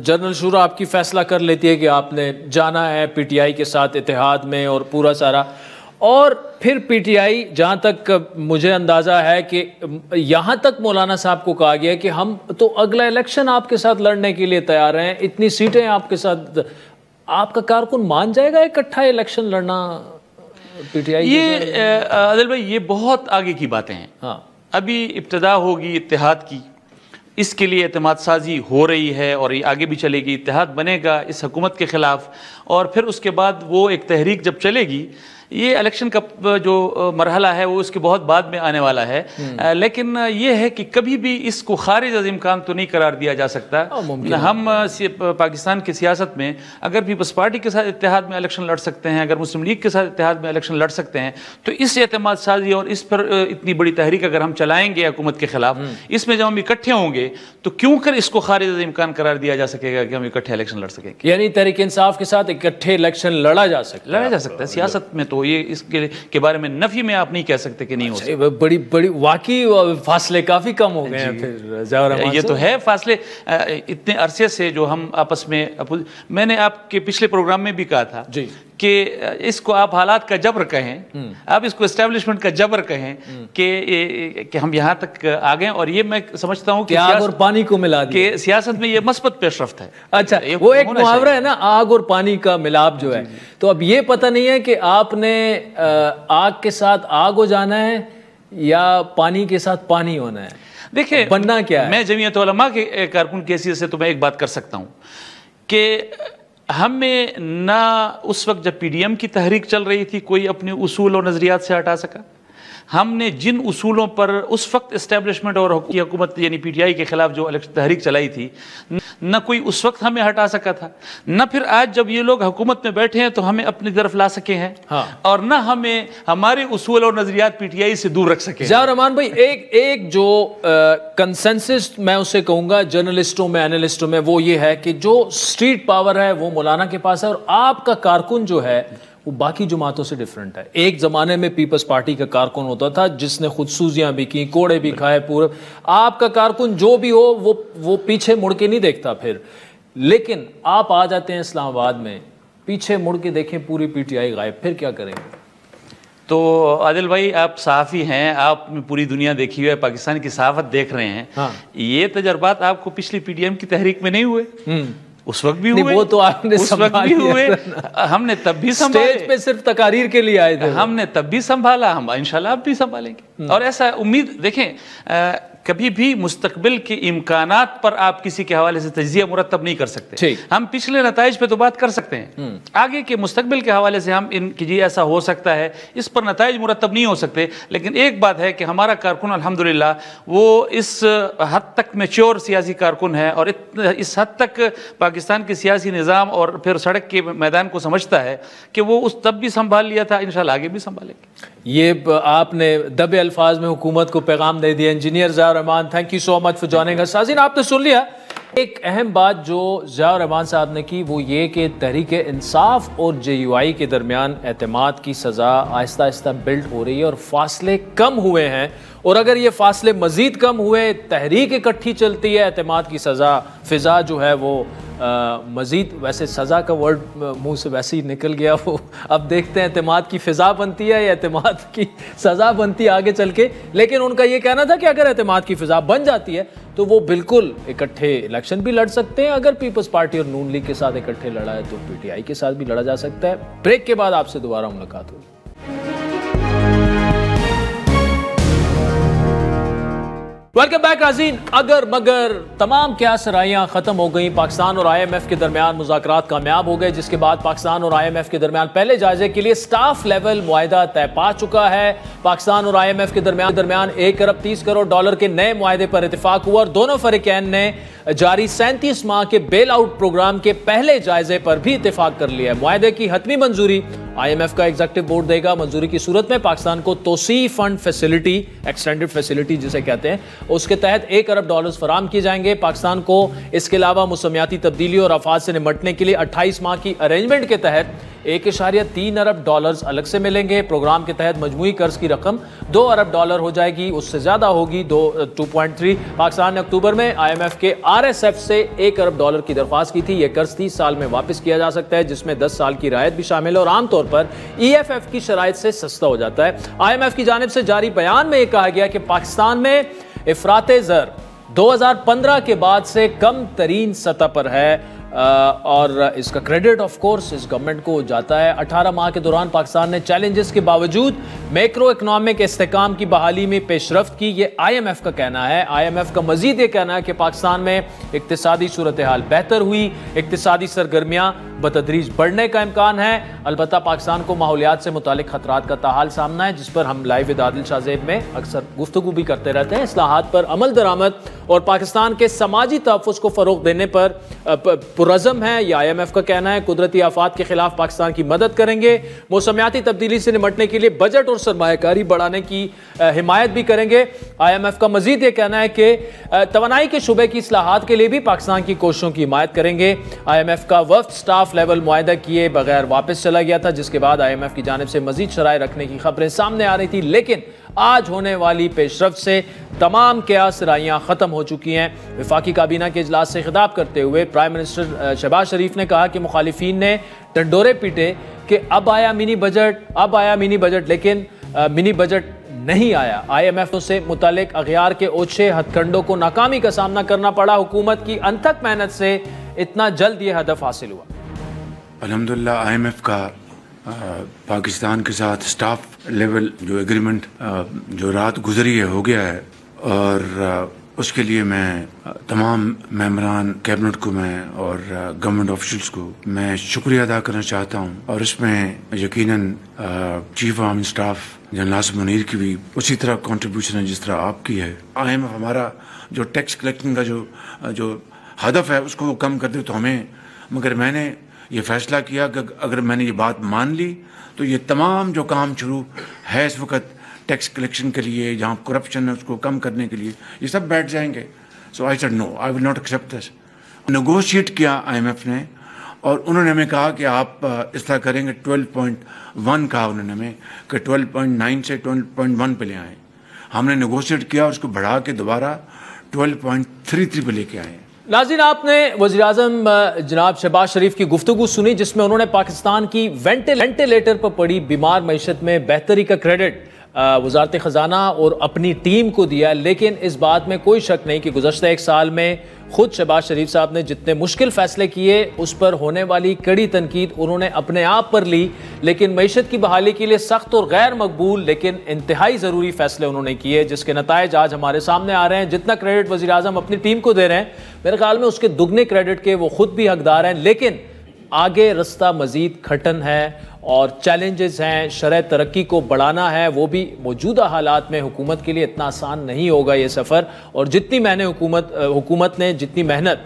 जनरल शूरा आपकी फैसला कर लेती है कि आपने जाना है पीटीआई के साथ इत्तेहाद में और पूरा सारा, और फिर पीटीआई, जहां तक मुझे अंदाजा है कि यहां तक मौलाना साहब को कहा गया कि हम तो अगला इलेक्शन आपके साथ लड़ने के लिए तैयार हैं, इतनी सीटें आपके साथ, आपका कारकुन मान जाएगा इकट्ठा इलेक्शन लड़ना पीटीआई? ये आदिल भाई, ये बहुत आगे की बातें हैं। हाँ, अभी इब्तिदा होगी इत्तेहाद की, इसके लिए एतमाद साजी हो रही है और ये आगे भी चलेगी। इत्तेहाद बनेगा इस हुकूमत के ख़िलाफ़ और फिर उसके बाद वो एक तहरीक जब चलेगी, ये इलेक्शन का जो मरहला है वो उसके बहुत बाद में आने वाला है। लेकिन ये है कि कभी भी इसको खारिज अज़ इम्कान तो नहीं करार दिया जा सकता। हम पाकिस्तान की सियासत में अगर पीपल्स पार्टी के साथ इत्तेहाद में इलेक्शन लड़ सकते हैं, अगर मुस्लिम लीग के साथ इत्तेहाद में इलेक्शन लड़ सकते हैं, तो इस एतमाद साजी और इस पर इतनी बड़ी तहरीक अगर हम चलाएंगे हुकूमत के खिलाफ, इसमें जब हम इकट्ठे होंगे तो क्यों कर इसको खारिज अज़ इम्कान करार दिया जा सकेगा कि हम इकट्ठे इलेक्शन लड़ सकेंगे? यानी तहरीक इंसाफ के साथ इकट्ठे इलेक्शन लड़ा जा सकता है। सियासत में तो ये इसके बारे में नफी में आप नहीं कह सकते कि नहीं हो सकता। बड़ी बड़ी वाकई फासले काफी कम हो गए हैं फिर। ये तो है फासले इतने अरसे से जो हम आपस में, मैंने आपके पिछले प्रोग्राम में भी कहा था जी कि इसको आप हालात का जबर कहें, आप इसको एस्टेब्लिशमेंट का जबर कहें कि हम यहाँ तक आ गए। और ये मैं समझता हूँ कि आग और पानी को मिला के सियासत में ये मस्बत पेशरफ्त है। अच्छा, वो एक मुहावरा है ना, आग और पानी का मिलाप जो है। तो अब ये पता नहीं है कि आपने आग के साथ आग हो जाना है या पानी के साथ पानी होना है। देखिए, बनना क्या है? मैं जमीयत उलमा के कारकुन की हैसियत से तो मैं एक बात कर सकता हूँ कि हमें ना उस वक्त जब पीडीएम की तहरीक चल रही थी कोई अपने उसूल और नज़रियात से हटा सका। हमने जिन उसूलों पर उस वक्त इस्टेब्लिशमेंट और हुकूमत यानी पीटीआई के खिलाफ जो तहरीक चलाई थी, न कोई उस वक्त हमें हटा सका था, न फिर आज जब ये लोग हुकूमत में बैठे हैं तो हमें अपनी तरफ ला सके हैं। हाँ। और न हमें हमारे उसूल और नजरियात पीटीआई से दूर रख सके। ज़ाहिर रहमान भाई, एक जो कंसेंसस मैं उसे कहूँगा जर्नलिस्टों में, एनालिस्टों में, वो ये है कि जो स्ट्रीट पावर है वो मौलाना के पास है और आपका कारकुन जो है वो बाकी जमातों से डिफरेंट है। एक ज़माने में पीपल्स पार्टी का कारकुन होता था जिसने खुद सूजियाँ भी की, कोड़े भी खाए पूरे। आपका कारकुन जो भी हो वो पीछे मुड़ के नहीं देखता फिर। लेकिन आप आ जाते हैं इस्लामाबाद में, पीछे मुड़ के देखें पूरी पीटीआई गायब, फिर क्या करेंगे? तो आदिल भाई, आप सहाफ़ी हैं, आप पूरी दुनिया देखी हुई है, पाकिस्तान की सहाफ़त देख रहे हैं। हाँ। ये तजर्बात आपको पिछली पीडीएम की तहरीक में नहीं हुए? उस वक्त भी हुए, वो तो आपने उस वक्त भी हुए, हमने तब भी स्टेज पे सिर्फ तकारीर के लिए आए थे, हमने तब भी संभाला, हम इंशाल्लाह अब भी संभालेंगे। और ऐसा उम्मीद, देखें कभी भी मुस्तकबिल के इम्कानात पर आप किसी के हवाले से तज्जिया मुरतब नहीं कर सकते। हम पिछले नताइज पे तो बात कर सकते हैं, आगे के मुस्तकबिल के हवाले से हम इनकी जी ऐसा हो सकता है, इस पर नताइज मुरतब नहीं हो सकते। लेकिन एक बात है कि हमारा कारकुन अल्हम्दुलिल्लाह वो इस हद तक मैच्योर सियासी कारकुन है और इस हद तक पाकिस्तान के सियासी निज़ाम और फिर सड़क के मैदान को समझता है कि वो उस तब भी संभाल लिया था, इंशाल्लाह आगे भी संभालेंगे। ये आपने दबे अल्फाज में हुकूमत को पैगाम दे दिया। Engineer Ziaur Rahman, thank you so much for joining us. Sazeen, आपने सुन लिया। एक अहम बात जो ज़ियाउर रहमान साहब ने की वो ये कि तहरीक इंसाफ और JUI के दरमियान एतमाद की सज़ा आहिस्ता आहिस्ता बिल्ड हो रही है और फासले कम हुए हैं, और अगर ये फासले मज़ीद कम हुए, तहरीक इकट्ठी चलती है, एतमाद की सज़ा फ़िज़ा जो है वो मज़ीद, वैसे सज़ा का वर्ड मुंह से वैसे ही निकल गया, वो अब देखते हैं एतमाद की फ़िज़ा बनती है या एतमाद की सज़ा बनती है आगे चल के। लेकिन उनका ये कहना था कि अगर एतमाद की फ़िज़ा बन जाती है तो वो बिल्कुल इकट्ठे इलेक्शन भी लड़ सकते हैं। अगर पीपल्स पार्टी और नून लीग के साथ इकट्ठे लड़ा है तो PTI के साथ भी लड़ा जा सकता है। ब्रेक के बाद आपसे दोबारा मुलाकात होगी। वेलकम बैक नाज़रीन। अगर मगर तमाम क़यास-ए-राइयां ख़त्म हो गई, पाकिस्तान और IMF के दरमियान मुज़ाकरात कामयाब हो गए, जिसके बाद पाकिस्तान और IMF के दरमियान पहले जायजे के लिए स्टाफ लेवल मुआहदा तय पा चुका है। पाकिस्तान और IMF के दरमियान $1 अरब 30 करोड़ के नए मुआहदे पर इत्तेफाक हुआ और दोनों फरीकैन ने जारी 37 माह के बेल आउट प्रोग्राम के पहले जायजे पर भी इत्तेफाक कर लिया है। मुआहदे की हतमी मंजूरी IMF का एग्जीक्यूटिव बोर्ड देगा। मंजूरी की सूरत में पाकिस्तान को तोसी फंड फैसिलिटी, एक्सटेंडेड फैसिलिटी जिसे कहते हैं, उसके तहत $1 अरब फराम किए जाएंगे। पाकिस्तान को इसके अलावा मौसमियाती तब्दीली और आफात से निपटने के लिए 28 माह की अरेंजमेंट के तहत $1.3 अरब अलग से मिलेंगे। प्रोग्राम के तहत मजमूई कर्ज की रकम $2 अरब हो जाएगी, उससे ज्यादा होगी 2.3। पाकिस्तान ने अक्टूबर में IMF के RSF से $1 अरब की दरख्वास्त की थी। यह कर्ज 30 साल में वापस किया जा सकता है, जिसमें 10 साल की रायत भी शामिल है और आमतौर पर EFF की शराइत से सस्ता हो जाता है। IMF की जानिब से जारी बयान में यह कहा गया कि पाकिस्तान में इफराते ज़र 2015 के बाद से कम तरीन सतह पर है और इसका क्रेडिट ऑफ कोर्स इस गवर्नमेंट को जाता है। 18 माह के दौरान पाकिस्तान ने चैलेंजेस के बावजूद मैक्रो इकनॉमिक इस्तेकाम की बहाली में पेशरफ्त की, ये IMF का कहना है। IMF का मजीद ये कहना है कि पाकिस्तान में इक्तिसादी सूरत हाल बेहतर हुई, इक्तिसादी सरगर्मियाँ बतदरीज बढ़ने का इम्कान है। अलबत्ता पाकिस्तान को माहौलियात से मुतालिक खतरात का ताहाल सामना है, जिस पर हम लाइव विद आदिल शाहजेब में अक्सर गुफ्तगू भी करते रहते हैं। इस्लाहात पर अमल दरामद और पाकिस्तान के समाजी तहफ़्फ़ुज़ को फ़रोग़ देने पर पुरज़म है, यह IMF का कहना है। कुदरती आफात के खिलाफ पाकिस्तान की मदद करेंगे। मौसमियाती तब्दीली से निपटने के लिए बजट और सरमायाकारी बढ़ाने की हिमायत भी करेंगे। IMF का मजीद ये कहना है कि तवानाई के शुबे की इस्लाहात के लिए भी पाकिस्तान की कोशिशों की हिमायत करेंगे। IMF का वफ्द स्टाफ लेवल मुआहदा किए बगैर वापस चला गया था, जिसके बाद IMF की जानिब से मजीद शराइ रखने की खबरें सामने आ रही थी, लेकिन आज होने वाली पेशरफ्त से तमाम क़यास-ए-राइयां ख़त्म हो चुकी हैं। वफाकी काबीना के इजलास से खिताब करते हुए प्राइम मिनिस्टर शहबाज शरीफ ने कहा कि मुखालिफिन ने टंडोरे पीटे कि अब आया मिनी बजट, लेकिन मिनी बजट नहीं आया। IMF से मुतालिक अगयार के ओछे हथकंडों को नाकामी का सामना करना पड़ा। हुकूमत की अनथक मेहनत से इतना जल्द ये हदफ हासिल हुआ। अल्हम्दुलिल्लाह IMF का पाकिस्तान के साथ स्टाफ लेवल जो एग्रीमेंट जो रात गुजरी है हो गया है, और उसके लिए मैं तमाम मेंबरान कैबिनेट को मैं और गवर्नमेंट ऑफिशियल्स को मैं शुक्रिया अदा करना चाहता हूँ। और इसमें यकीनन chief of army staff general Asim Munir की भी उसी तरह कंट्रीब्यूशन है जिस तरह आपकी है। IMF हमारा जो टैक्स कलेक्शन का जो हदफ है उसको वो कम कर दे तो हमें, मगर मैंने ये फैसला किया कि अगर मैंने ये बात मान ली तो ये तमाम जो काम शुरू है इस वक्त टैक्स कलेक्शन के लिए, जहाँ करप्शन है उसको कम करने के लिए, ये सब बैठ जाएंगे। So I said no, I will not accept this. Negotiate किया IMF ने और उन्होंने हमें कहा कि आप इस तरह करेंगे। 12.1 कहा उन्होंने हमें कि 12.9 से 12.1 पे ले आए। हमने नेगोशिएट किया, उसको बढ़ा के दोबारा 12.33 पे लेके आए। नाज़रीन, आपने वज़ीर-ए-आज़म जनाब शहबाज शरीफ की गुफ्तगू सुनी, जिसमें उन्होंने पाकिस्तान की वेंटिलेटर पर पड़ी बीमार मईशत में बेहतरी का क्रेडिट वज़ारत ख़जाना और अपनी टीम को दिया, लेकिन इस बात में कोई शक नहीं कि गुज़श्ता एक साल में खुद शहबाज शरीफ साहब ने जितने मुश्किल फ़ैसले किए उस पर होने वाली कड़ी तनकीद उन्होंने अपने आप पर ली, लेकिन मईशत की बहाली के लिए सख्त और गैर मकबूल लेकिन इंतहाई ज़रूरी फ़ैसले उन्होंने किए, जिसके नताइज आज हमारे सामने आ रहे हैं। जितना क्रेडिट वज़ीर आज़म अपनी टीम को दे रहे हैं, मेरे ख्याल में उसके दुगने क्रेडिट के वो खुद भी हकदार हैं, लेकिन आगे रास्ता मज़ीद खटन है और चैलेंजेस हैं। शरह तरक्की को बढ़ाना है, वो भी मौजूदा हालात में हुकूमत के लिए इतना आसान नहीं होगा ये सफ़र। और जितनी मैंने हुकूमत ने जितनी मेहनत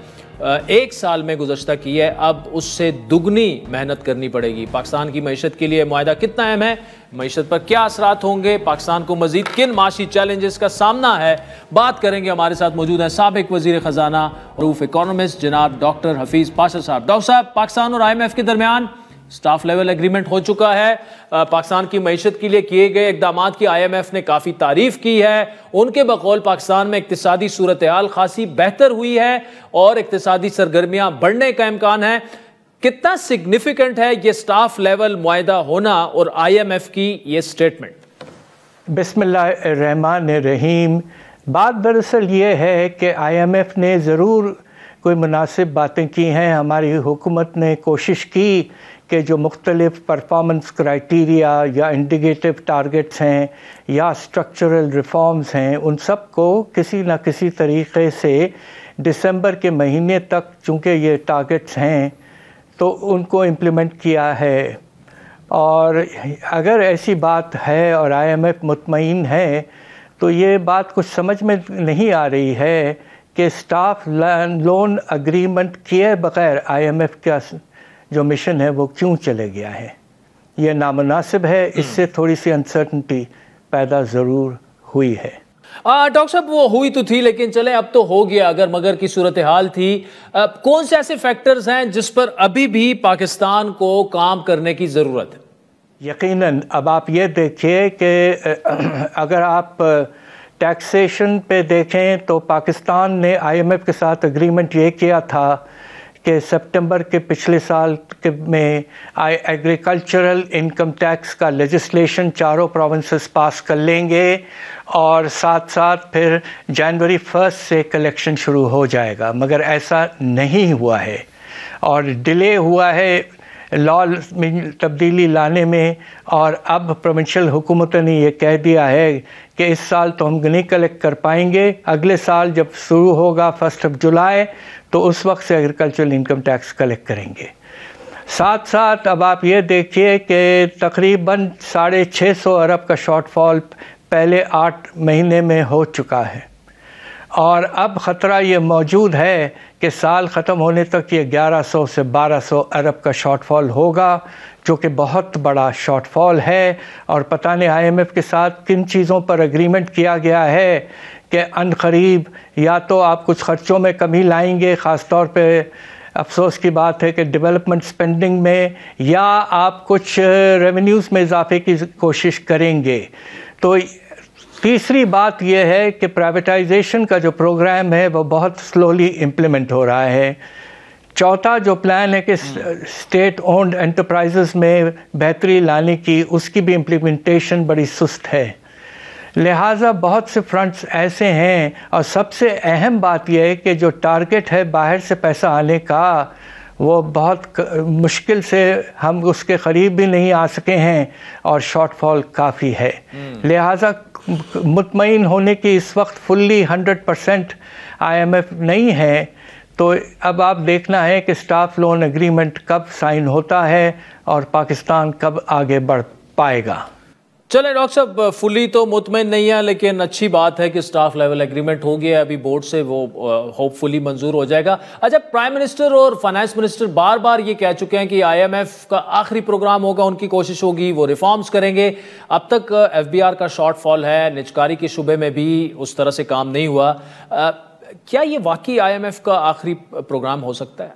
एक साल में गुज़श्ता की है, अब उससे दुगनी मेहनत करनी पड़ेगी। पाकिस्तान की मईशत के लिए मुआहदा कितना अहम है, मईशत पर क्या असरात होंगे, पाकिस्तान को मज़ीद किन माशी चैलेंजेस का सामना है, बात करेंगे। हमारे साथ मौजूद हैं साबिक वज़ीर ख़जाना रूफ इकोनॉमिस्ट जनाब डॉक्टर हफीज़ पाशा साहब। डॉक्टर साहब, पाकिस्तान और IMF के दरमियान स्टाफ लेवल एग्रीमेंट हो चुका है। पाकिस्तान की मईशत के लिए किए गए इक़दामात की IMF ने काफ़ी तारीफ की है। उनके बकौल पाकिस्तान में इक़्तिसादी सूरत हाल खासी बेहतर हुई है और इक़्तिसादी सरगर्मियां बढ़ने का इम्कान है। कितना सिग्निफिकेंट है ये स्टाफ लेवल मुआहदा होना और IMF की ये स्टेटमेंट? बिस्मिल्लाहिर्रहमानिर्रहीम। बात दरअसल ये है कि IMF ने ज़रूर कोई मुनासिब बातें की हैं। हमारी हुकूमत ने कोशिश की कि जो मुख्तलिफ़ परफॉर्मेंस क्राइटेरिया या इंडिकेटिव टारगेट्स हैं या स्ट्रक्चरल रिफॉर्म्स हैं, उन सब को किसी न किसी तरीक़े से दिसंबर के महीने तक, चूँकि ये टारगेट्स हैं, तो उनको इम्प्लीमेंट किया है। और अगर ऐसी बात है और IMF मुतमईन है, तो ये बात कुछ समझ में नहीं आ रही है कि स्टाफ लोन एग्रीमेंट किए बग़ैर IMF का जो मिशन है वो क्यों चले गया है। ये नामुनासिब है, इससे थोड़ी सी अनसर्टनिटी पैदा ज़रूर हुई है। डॉक्टर साहब, वो हुई तो थी, लेकिन चले अब तो हो गया, अगर मगर की सूरत हाल थी। कौन से ऐसे फैक्टर्स हैं जिस पर अभी भी पाकिस्तान को काम करने की ज़रूरत है? यकीनन अब आप ये देखिए कि अगर आप टैक्सेशन पे देखें तो पाकिस्तान ने IMF के साथ एग्रीमेंट ये किया था कि सितंबर के पिछले साल के में एग्रीकल्चरल इनकम टैक्स का लेजिस्लेशन चारों प्रोविंसेस पास कर लेंगे और साथ साथ फिर जनवरी 1 से कलेक्शन शुरू हो जाएगा, मगर ऐसा नहीं हुआ है और डिले हुआ है लॉ में तब्दीली लाने में। और अब प्रोविंशियल हुकूमतों ने यह कह दिया है कि इस साल तो हम नहीं कलेक्ट कर पाएंगे, अगले साल जब शुरू होगा 1 जुलाई तो उस वक्त से एग्रीकल्चरल इनकम टैक्स कलेक्ट करेंगे। साथ साथ अब आप ये देखिए कि तकरीबन 650 अरब का शॉर्टफॉल पहले 8 महीने में हो चुका है और अब ख़तरा ये मौजूद है कि साल ख़त्म होने तक ये 1100 से 1200 अरब का शॉर्टफॉल होगा, जो कि बहुत बड़ा शॉर्टफॉल है। और पता नहीं IMF के साथ किन चीज़ों पर एग्रीमेंट किया गया है कि अनकरीब या तो आप कुछ ख़र्चों में कमी लाएंगे, ख़ास तौर पे अफसोस की बात है कि डेवलपमेंट स्पेंडिंग में, या आप कुछ रेवेन्यूज़ में इजाफे की कोशिश करेंगे। तो तीसरी बात यह है कि प्राइवेटाइजेशन का जो प्रोग्राम है वो बहुत स्लोली इम्प्लीमेंट हो रहा है। चौथा जो प्लान है कि स्टेट ओन्ड एंटरप्राइजेस में बेहतरी लाने की, उसकी भी इम्प्लीमेंटेशन बड़ी सुस्त है। लिहाजा बहुत से फ्रंट्स ऐसे हैं और सबसे अहम बात यह है कि जो टारगेट है बाहर से पैसा आने का, वो बहुत मुश्किल से हम उसके करीब भी नहीं आ सके हैं और शॉर्टफॉल काफ़ी है। लिहाजा मुतमईन होने की इस वक्त फुल्ली 100% IMF नहीं है। तो अब आप देखना है कि स्टाफ लोन एग्रीमेंट कब साइन होता है और पाकिस्तान कब आगे बढ़ पाएगा। चले डॉक्टर साहब, फुली तो मुतमईन नहीं है, लेकिन अच्छी बात है कि स्टाफ लेवल एग्रीमेंट हो गया, अभी बोर्ड से वो होपफुली मंजूर हो जाएगा। अच्छा, प्राइम मिनिस्टर और फाइनेंस मिनिस्टर बार बार ये कह चुके हैं कि IMF का आखिरी प्रोग्राम होगा, उनकी कोशिश होगी वो रिफॉर्म्स करेंगे। अब तक FBR का शॉर्टफॉल है, निजकारी के शुबे में भी उस तरह से काम नहीं हुआ। क्या ये वाकई IMF का आखिरी प्रोग्राम हो सकता है?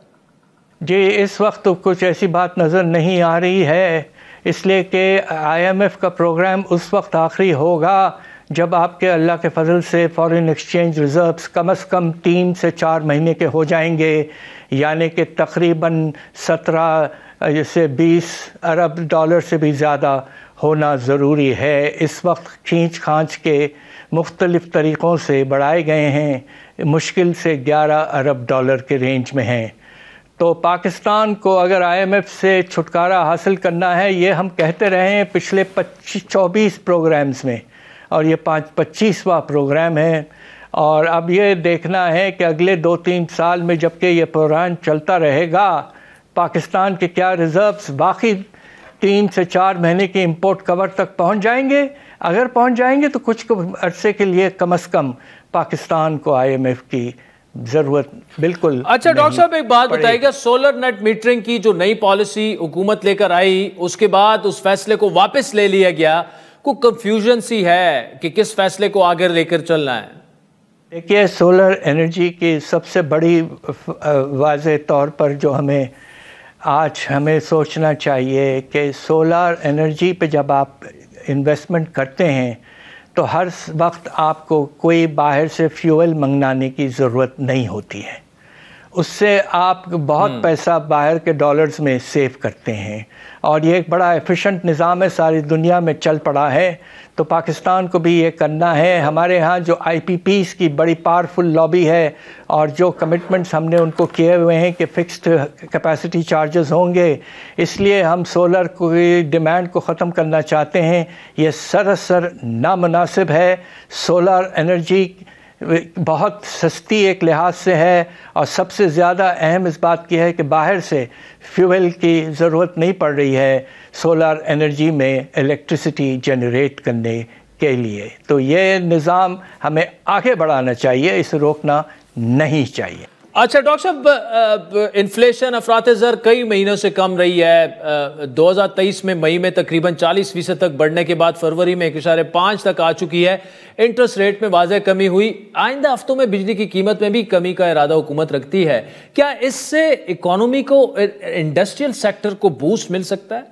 जी, इस वक्त तो कुछ ऐसी बात नज़र नहीं आ रही है, इसलिए कि IMF का प्रोग्राम उस वक्त आखिरी होगा जब आपके अल्लाह के फजल से फॉरेन एक्सचेंज रिज़र्व्स कम से कम 3 से 4 महीने के हो जाएंगे, यानी कि तकरीबन 17 से 20 अरब डॉलर से भी ज़्यादा होना ज़रूरी है। इस वक्त खींच खांच के मुख्तलिफ़ तरीक़ों से बढ़ाए गए हैं, मुश्किल से 11 अरब डॉलर के रेंज में हैं। तो पाकिस्तान को अगर IMF से छुटकारा हासिल करना है, ये हम कहते रहे हैं पिछले 24 प्रोग्राम्स में, और ये 25वां प्रोग्राम है। और अब ये देखना है कि अगले 2-3 साल में जबकि ये प्रोग्राम चलता रहेगा, पाकिस्तान के क्या रिज़र्व्स बाकी 3 से 4 महीने की इंपोर्ट कवर तक पहुंच जाएंगे। अगर पहुंच जाएंगे तो कुछ अरसे के लिए कम से कम पाकिस्तान को IMF की ज़रूरत बिल्कुल। अच्छा डॉक्टर साहब, एक बात बताइएगा, सोलर नेट मीटरिंग की जो नई पॉलिसी हुकूमत लेकर आई, उसके बाद उस फैसले को वापस ले लिया गया, को कंफ्यूजन सी है कि किस फैसले को आगे लेकर चलना है? देखिए, सोलर एनर्जी की सबसे बड़ी वाज़े तौर पर जो हमें सोचना चाहिए कि सोलर एनर्जी पे जब आप इन्वेस्टमेंट करते हैं तो हर वक्त आपको कोई बाहर से फ्यूल मंगवाने की ज़रूरत नहीं होती है। उससे आप बहुत पैसा बाहर के डॉलर्स में सेव करते हैं, और ये एक बड़ा एफिशिएंट निज़ाम है, सारी दुनिया में चल पड़ा है। तो पाकिस्तान को भी ये करना है। हमारे यहाँ जो IPPs की बड़ी पावरफुल लॉबी है, और जो कमिटमेंट्स हमने उनको किए हुए हैं कि फ़िक्स्ड कैपेसिटी चार्जेस होंगे, इसलिए हम सोलर की डिमांड को ख़त्म करना चाहते हैं। ये सरासर नामुनासिब है। सोलर एनर्जी बहुत सस्ती एक लिहाज से है, और सबसे ज़्यादा अहम इस बात की है कि बाहर से फ्यूल की ज़रूरत नहीं पड़ रही है सोलर एनर्जी में इलेक्ट्रिसिटी जनरेट करने के लिए। तो ये निज़ाम हमें आगे बढ़ाना चाहिए, इसे रोकना नहीं चाहिए। अच्छा डॉक्टर साहब, इन्फ्लेशन अफरात-ए-ज़र कई महीनों से कम रही है। 2023 में मई में तकरीबन 40% तक बढ़ने के बाद फरवरी में 1.5 तक आ चुकी है। इंटरेस्ट रेट में वाज़ह कमी हुई। आइंदा हफ्तों में बिजली की कीमत में भी कमी का इरादा हुकूमत रखती है। क्या इससे इकोनॉमी को, इंडस्ट्रियल सेक्टर को बूस्ट मिल सकता है?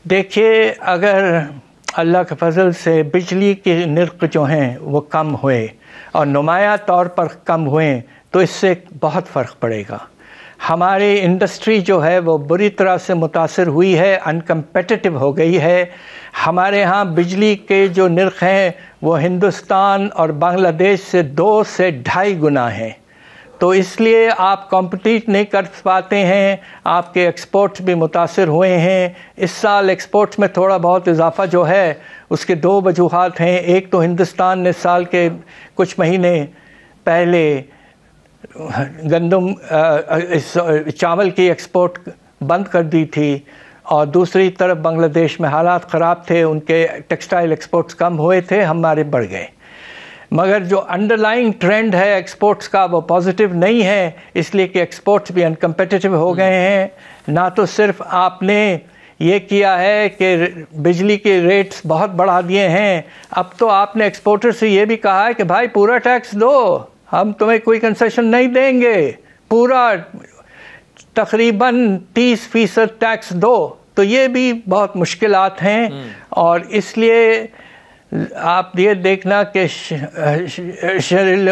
देखिए, अगर अल्लाह के फजल से बिजली के निर्ख जो हैं वो कम हुए और नुमाया तौर पर कम हुए तो इससे बहुत फ़र्क पड़ेगा। हमारी इंडस्ट्री जो है वो बुरी तरह से मुतासर हुई है, अनकम्पेटिटिव हो गई है। हमारे यहाँ बिजली के जो निर्ख हैं वो हिंदुस्तान और बांग्लादेश से 2 से 2.5 गुना हैं। तो इसलिए आप कॉम्पिटिट नहीं कर पाते हैं, आपके एक्सपोर्ट्स भी मुतासर हुए हैं। इस साल एक्सपोर्ट्स में थोड़ा बहुत इजाफा जो है उसके 2 वजूहात हैं। एक तो हिंदुस्तान ने साल के कुछ महीने पहले गंदम चावल की एक्सपोर्ट बंद कर दी थी, और दूसरी तरफ बांग्लादेश में हालात ख़राब थे, उनके टेक्सटाइल एक्सपोर्ट्स कम हुए थे, हमारे बढ़ गए। मगर जो अंडरलाइंग ट्रेंड है एक्सपोर्ट्स का वो पॉजिटिव नहीं है, इसलिए कि एक्सपोर्ट्स भी अनकम्पेटिटिव हो गए हैं। ना तो सिर्फ आपने ये किया है कि बिजली के रेट्स बहुत बढ़ा दिए हैं, अब तो आपने एक्सपोर्टर से ये भी कहा है कि भाई पूरा टैक्स दो, हम तुम्हें कोई कंसेशन नहीं देंगे, पूरा तकरीबन 30% टैक्स दो। तो ये भी बहुत मुश्किलात हैं, और इसलिए आप ये देखना कि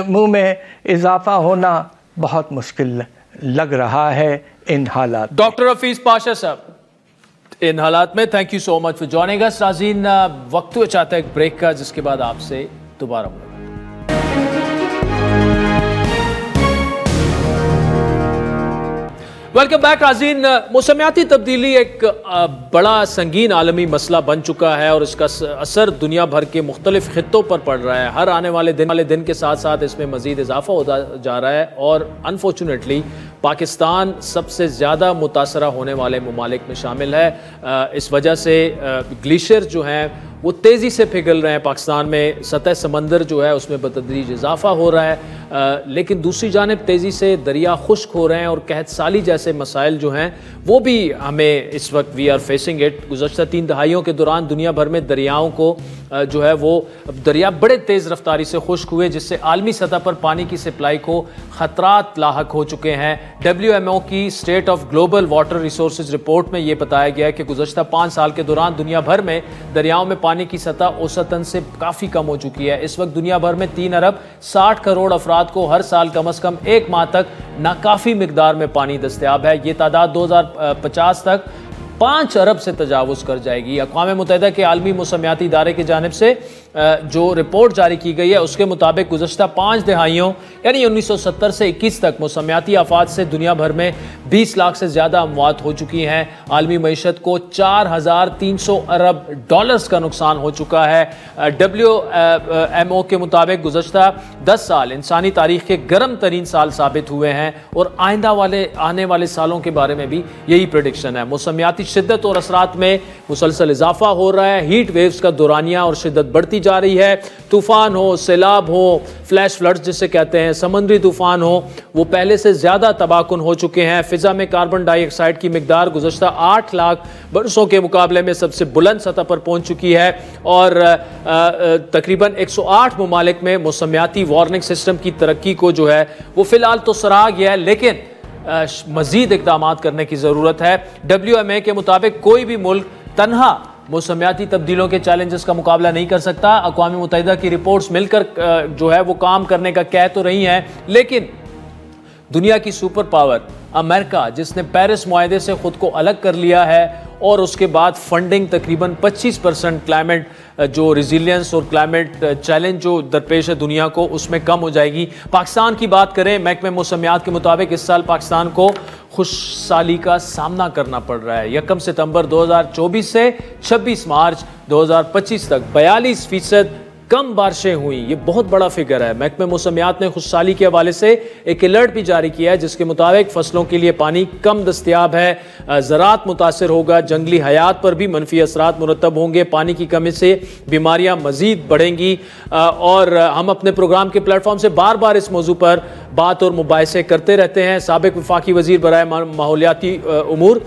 मुँह में इजाफा होना बहुत मुश्किल लग रहा है इन हालात। डॉक्टर हफीज पाशा साहब, इन हालात में thank you so much for joining अस। नाज़रीन, वक्त हुआ चाहता है एक ब्रेक का, जिसके बाद आपसे दोबारा मुलाकात। वेलकम बैक नाज़रीन। मौसमियाती तब्दीली एक बड़ा संगीन आलमी मसला बन चुका है, और इसका असर दुनिया भर के मुख्तलिफ खित्तों पर पड़ रहा है। हर आने वाले दिन के साथ साथ इसमें मज़ीद इजाफा होता जा रहा है, और अनफॉर्चुनेटली पाकिस्तान सबसे ज़्यादा मुतासरा होने वाले ममालिक में शामिल है। इस वजह से ग्लेशियर जो हैं वो तेज़ी से पिघल रहे हैं। पाकिस्तान में सतह समंदर जो है उसमें बतदरीज इजाफा हो रहा है। लेकिन दूसरी जानिब तेज़ी से दरिया खुश्क हो रहे हैं और कहत साली जैसे मसाइल जो हैं वो भी हमें इस वक्त वी आर फेसिंग इट। गुज़श्ता 3 दहाइयों के दौरान दुनिया भर में दरियाओं को जो है वो दरिया बड़े तेज़ रफ्तारी से खुश्क हुए, जिससे आलमी सतह पर पानी की सप्लाई को ख़तरात लाहक हो चुके हैं। WMO की state of global water resources report में ये बताया गया है कि गुज़श्ता 5 साल के दौरान दुनिया भर में दरियाओं में पानी की सतह औसतन से काफ़ी कम हो चुकी है। इस वक्त दुनिया भर में 3 अरब 60 करोड़ अफराद को हर साल कम अज़ कम 1 माह तक नाकाफ़ी मिकदार में पानी दस्तयाब है। ये तादाद 2050 तक 5 अरब से तजावुज़ कर जाएगी। अक़वाम मुत्तहिदा के आलमी मौसमियाती इदारे की जानिब से जो रिपोर्ट जारी की गई है उसके मुताबिक गुज़श्ता 5 दहाइयों यानी 1970 से 21 तक मौसमियाती आफात से दुनिया भर में 20 लाख से ज़्यादा अमवात हो चुकी हैं। आलमी मईशत को 4300 अरब डॉलर्स का नुकसान हो चुका है। WMO के मुताबिक गुज़श्ता 10 साल इंसानी तारीख़ के गर्म तरीन साल साबित हुए हैं और आने वाले सालों के बारे में भी यही प्रेडिक्शन है। मौसमियाती शिद्दत और असरात में मुसलसल इजाफा हो रहा है। हीट वेव्स का दौरानिया और शिद्दत बढ़ती जा रही है। तूफान हो, सैलाब हो, फ्लैश फ्लड्स जिसे कहते हैं, समुद्री तूफान हो, वो पहले से ज़्यादा तबाहकुन हो चुके हैं। फ़िज़ा में कार्बन डाइऑक्साइड की मिकदार गुज़श्ता 8 लाख बरसों के मुकाबले में सबसे बुलंद सतह पर पहुंच चुकी है और तकरीबन 108 ममालिक में मौसमियाती वार्निंग सिस्टम की तरक्की को जो है वो फ़िलहाल तो सराहा गया है, लेकिन मज़ीद इक़दामात करने की ज़रूरत है। WMO के मुताबिक कोई भी मुल्क तन्हा मौसमियाती तब्दीलों के चैलेंजेस का मुकाबला नहीं कर सकता। अक़वाम मुत्तहिदा की रिपोर्ट्स मिलकर जो है वो काम करने का कह तो रही हैं, लेकिन दुनिया की सुपर पावर अमेरिका, जिसने पेरिस मुआहदे से ख़ुद को अलग कर लिया है और उसके बाद फंडिंग तकरीबन 25% क्लाइमेट जो रिजिलियंस और क्लाइमेट चैलेंज जो दरपेश है दुनिया को, उसमें कम हो जाएगी। पाकिस्तान की बात करें, महकमे मौसमियात के मुताबिक इस साल पाकिस्तान को खुशहाली का सामना करना पड़ रहा है। 1 सितंबर 2024 से 26 मार्च 2025 तक 42% कम बारिशें हुई। ये बहुत बड़ा फिगर है। महकमे मौसमियात ने खुशहाली के हवाले से एक अलर्ट भी जारी किया है, जिसके मुताबिक फसलों के लिए पानी कम दस्तयाब है, ज़राअत मुतासर होगा, जंगली हयात पर भी मनफी असरात मुरतब होंगे, पानी की कमी से बीमारियां मजीद बढ़ेंगी। और हम अपने प्रोग्राम के प्लेटफॉर्म से बार बार इस मौजू पर बात और मुबाहिसे करते रहते हैं। साबिक वफाकी वजीर बराए माहौलियाती उमूर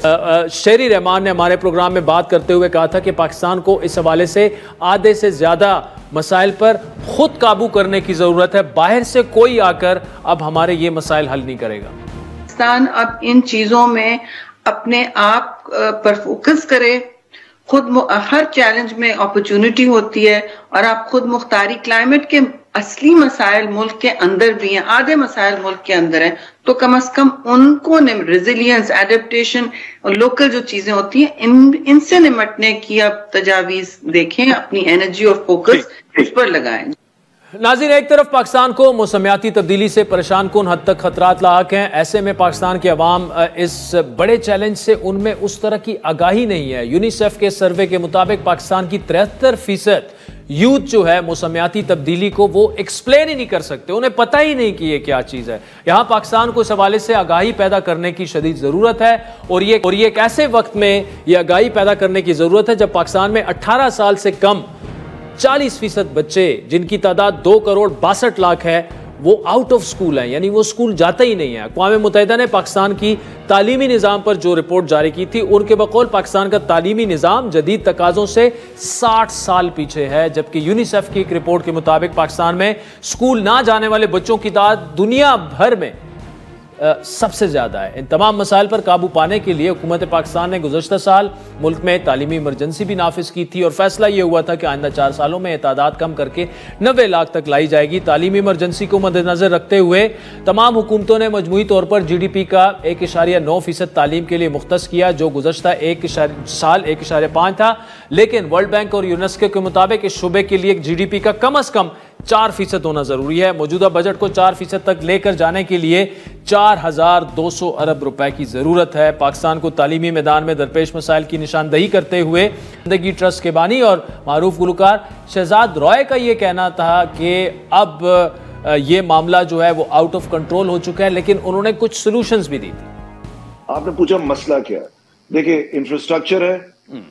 शेरी रहमान ने हमारे प्रोग्राम में बात करते हुए कहा था कि पाकिस्तान को इस हवाले से आधे से ज़्यादा मसाइल पर खुद काबू करने की ज़रूरत है। बाहर से कोई आकर अब हमारे ये मसाइल हल नहीं करेगा। पाकिस्तान अब इन चीज़ों में अपने आप पर फोकस करे। खुद हर चैलेंज में अपॉर्चुनिटी होती है और आप खुद मुख्तारी क्लाइमेट के असली मसाइल मुल्क के अंदर भी हैं, आधे मसाइल मुल्क के अंदर हैं, तो कम से कम उनको रेजिलियंस, एडेप्टेशन और लोकल जो चीजें होती हैं इनसे निपटने की आप तजावीज देखें, अपनी एनर्जी और फोकस इस पर लगाएं। नाज़रीन, एक तरफ पाकिस्तान को मौसमियाती तब्दीली से परेशान कुन हद तक खतरात लाहक हैं। ऐसे में पाकिस्तान के अवाम इस बड़े चैलेंज से उनमें उस तरह की आगाही नहीं है। यूनिसेफ के सर्वे के मुताबिक पाकिस्तान की 73% यूथ जो है मौसमियाती तब्दीली को वो एक्सप्लेन ही नहीं कर सकते, उन्हें पता ही नहीं कि ये क्या चीज़ है। यहाँ पाकिस्तान को इस हवाले से आगाही पैदा करने की शदीद ज़रूरत है और ये एक ऐसे वक्त में ये आगाही पैदा करने की ज़रूरत है जब पाकिस्तान में 18 साल से कम 40% बच्चे, जिनकी तादाद 2 करोड़ 62 लाख है, वो आउट ऑफ स्कूल हैं, यानी वो स्कूल जाता ही नहीं है। अक़वाम मुत्तहिदा ने पाकिस्तान की तालीमी निज़ाम पर जो रिपोर्ट जारी की थी, उनके बकौल पाकिस्तान का तालीमी निज़ाम जदीद तकाज़ों से 60 साल पीछे है, जबकि यूनिसेफ की एक रिपोर्ट के मुताबिक पाकिस्तान में स्कूल ना जाने वाले बच्चों की तादाद दुनिया भर में सबसे ज़्यादा है। इन तमाम मसाइल पर काबू पाने के लिए हुकूमत पाकिस्तान ने गुज़श्ता साल मुल्क में तालीमी इमरजेंसी भी नाफिज की थी और फैसला ये हुआ था कि आइंदा 4 सालों में तादाद कम करके 90 लाख तक लाई जाएगी। तालीमी इमरजेंसी को मद्देनजर रखते हुए तमाम हुकूमतों ने मजमूई तौर पर GDP का 1.9% तालीम के लिए मुख्तस किया, जो गुज़श्ता 1.5 था, लेकिन वर्ल्ड बैंक और यूनेस्को के मुताबिक इस शुबे के लिए GDP का कम अज़ कम 4% होना ज़रूरी है। मौजूदा बजट को 4% तक लेकर जाने के लिए 4200 अरब रुपए की ज़रूरत है। पाकिस्तान को तालीमी मैदान में दरपेश मसाइल की निशानदही करते हुए ज़िंदगी ट्रस्ट के बानी और मारूफ गुलकार शहजाद रॉय का ये कहना था कि अब ये मामला जो है वो आउट ऑफ कंट्रोल हो चुका है, लेकिन उन्होंने कुछ सॉल्यूशंस भी दी थी। आपने पूछा मसला क्या है? देखिए, इंफ्रास्ट्रक्चर है,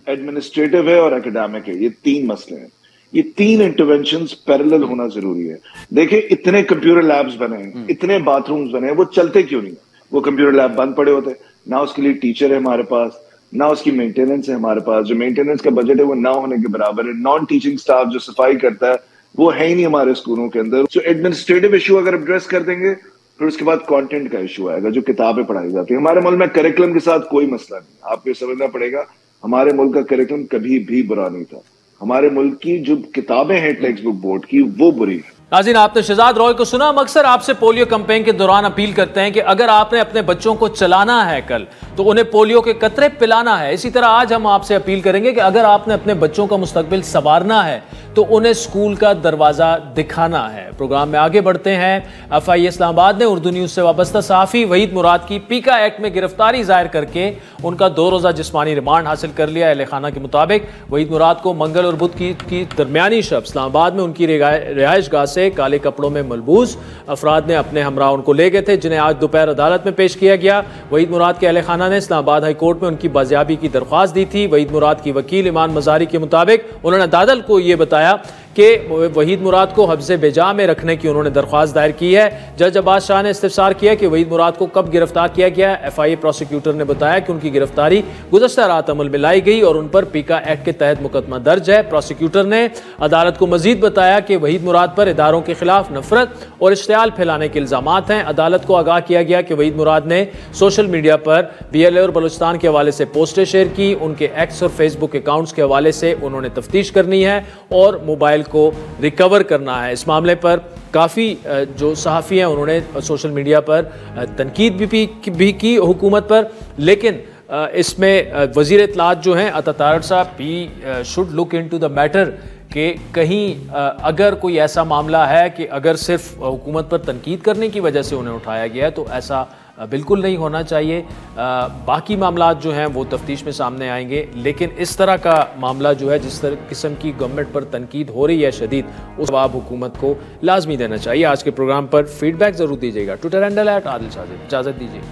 एडमिनिस्ट्रेटिव है और एकेडमिक है, ये 3 मसले हैं। ये 3 इंटरवेंशंस पैरेलल होना जरूरी है। देखिए इतने कंप्यूटर लैब्स बने हैं, इतने बाथरूम्स बने हैं, वो चलते क्यों नहीं? वो कंप्यूटर लैब बंद पड़े होते, ना उसके लिए टीचर है हमारे पास, ना उसकी मेंटेनेंस है हमारे पास। जो मेंटेनेंस का बजट है वो ना होने के बराबर है। नॉन टीचिंग स्टाफ जो सफाई करता है वो है ही नहीं हमारे स्कूलों के अंदर। सो एडमिनिस्ट्रेटिव इशू अगर एड्रेस कर देंगे, फिर उसके बाद कंटेंट का इशू आएगा, जो किताबें पढ़ाई जाती है। हमारे मुल्क में करिकुलम के साथ कोई मसला नहीं, आपको ये समझना पड़ेगा। हमारे मुल्क का करिकुलम कभी भी बुरा नहीं था। हमारे मुल्क की जो किताबें हैं टेक्स्ट बुक बोर्ड की, वो बुरी है। नाज़रीन, आपने शहजाद रॉय को सुना। हम अक्सर आपसे पोलियो कैंपेन के दौरान अपील करते हैं कि अगर आपने अपने बच्चों को चलाना है कल, तो उन्हें पोलियो के कतरे पिलाना है। इसी तरह आज हम आपसे अपील करेंगे कि अगर आपने अपने बच्चों का मुस्तकबिल संवारना है तो उन्हें स्कूल का दरवाजा दिखाना है। प्रोग्राम में आगे बढ़ते हैं। FI इस्लामाबाद ने उर्दू न्यूज से वाबस्ता सहाफ़ी वहीद मुराद की पीका एक्ट में गिरफ्तारी जाहिर करके उनका 2 रोज़ा जिस्मानी रिमांड हासिल कर लिया। अहले खाना के मुताबिक वहीद मुराद को मंगल और बुध की दरमियानी शब इस्लामाबाद में उनकी रिहाइश गाह से काले कपड़ों में मलबूस अफराद ने अपने हमरा उनको ले गए थे, जिन्हें आज दोपहर अदालत में पेश किया गया। वहीद मुराद के अहले खाना ने इस्लामाबाद हाई कोर्ट में उनकी बाजियाबी की दरख्वास्त दी थी। वहीद मुराद की वकील ईमान मजारी के मुताबिक उन्होंने अदालत को यह बताया कि वहीद मुराद को हब्से बेजा में रखने की उन्होंने दरख्वास्त दायर की है। जज अब्बास शाह ने इस्तिफसार किया कि वहीद मुराद को कब गिरफ्तार किया गया। FI प्रोसिक्यूटर ने बताया कि उनकी गिरफ्तारी गुज़श्ता रात अमल में लाई गई और उन पर पीका एक्ट के तहत मुकदमा दर्ज है। प्रोसिक्यूटर ने अदालत को मजीद बताया कि वहीद मुराद पर इदारों के खिलाफ नफरत और इश्तियाल फैलाने के इल्जामात हैं। अदालत को आगाह किया गया कि वहीद मुराद ने सोशल मीडिया पर BLA और बलूचिस्तान के हवाले से पोस्टें शेयर की। उनके एक्स और फेसबुक अकाउंट्स के हवाले से उन्होंने तफ्तीश करनी है और मोबाइल को रिकवर करना है। इस मामले पर काफ़ी जो सहाफ़ी हैं उन्होंने सोशल मीडिया पर तनकीद भी की हुकूमत पर, लेकिन इसमें वज़ीर इत्तलात जो हैं अता तारड़ साहब he should look into the matter कि कहीं अगर कोई ऐसा मामला है कि अगर सिर्फ हुकूमत पर तनकीद करने की वजह से उन्हें उठाया गया है, तो ऐसा बिल्कुल नहीं होना चाहिए। बाकी मामलात जो हैं वो तफ्तीश में सामने आएंगे, लेकिन इस तरह का मामला जो है, जिस तरह किस्म की गवर्नमेंट पर तनकीद हो रही है शदीद, उस जवाब हुकूमत को लाजमी देना चाहिए। आज के प्रोग्राम पर फीडबैक ज़रूर दीजिएगा। Twitter handle @Adil Sajid. इजाज़त दीजिए।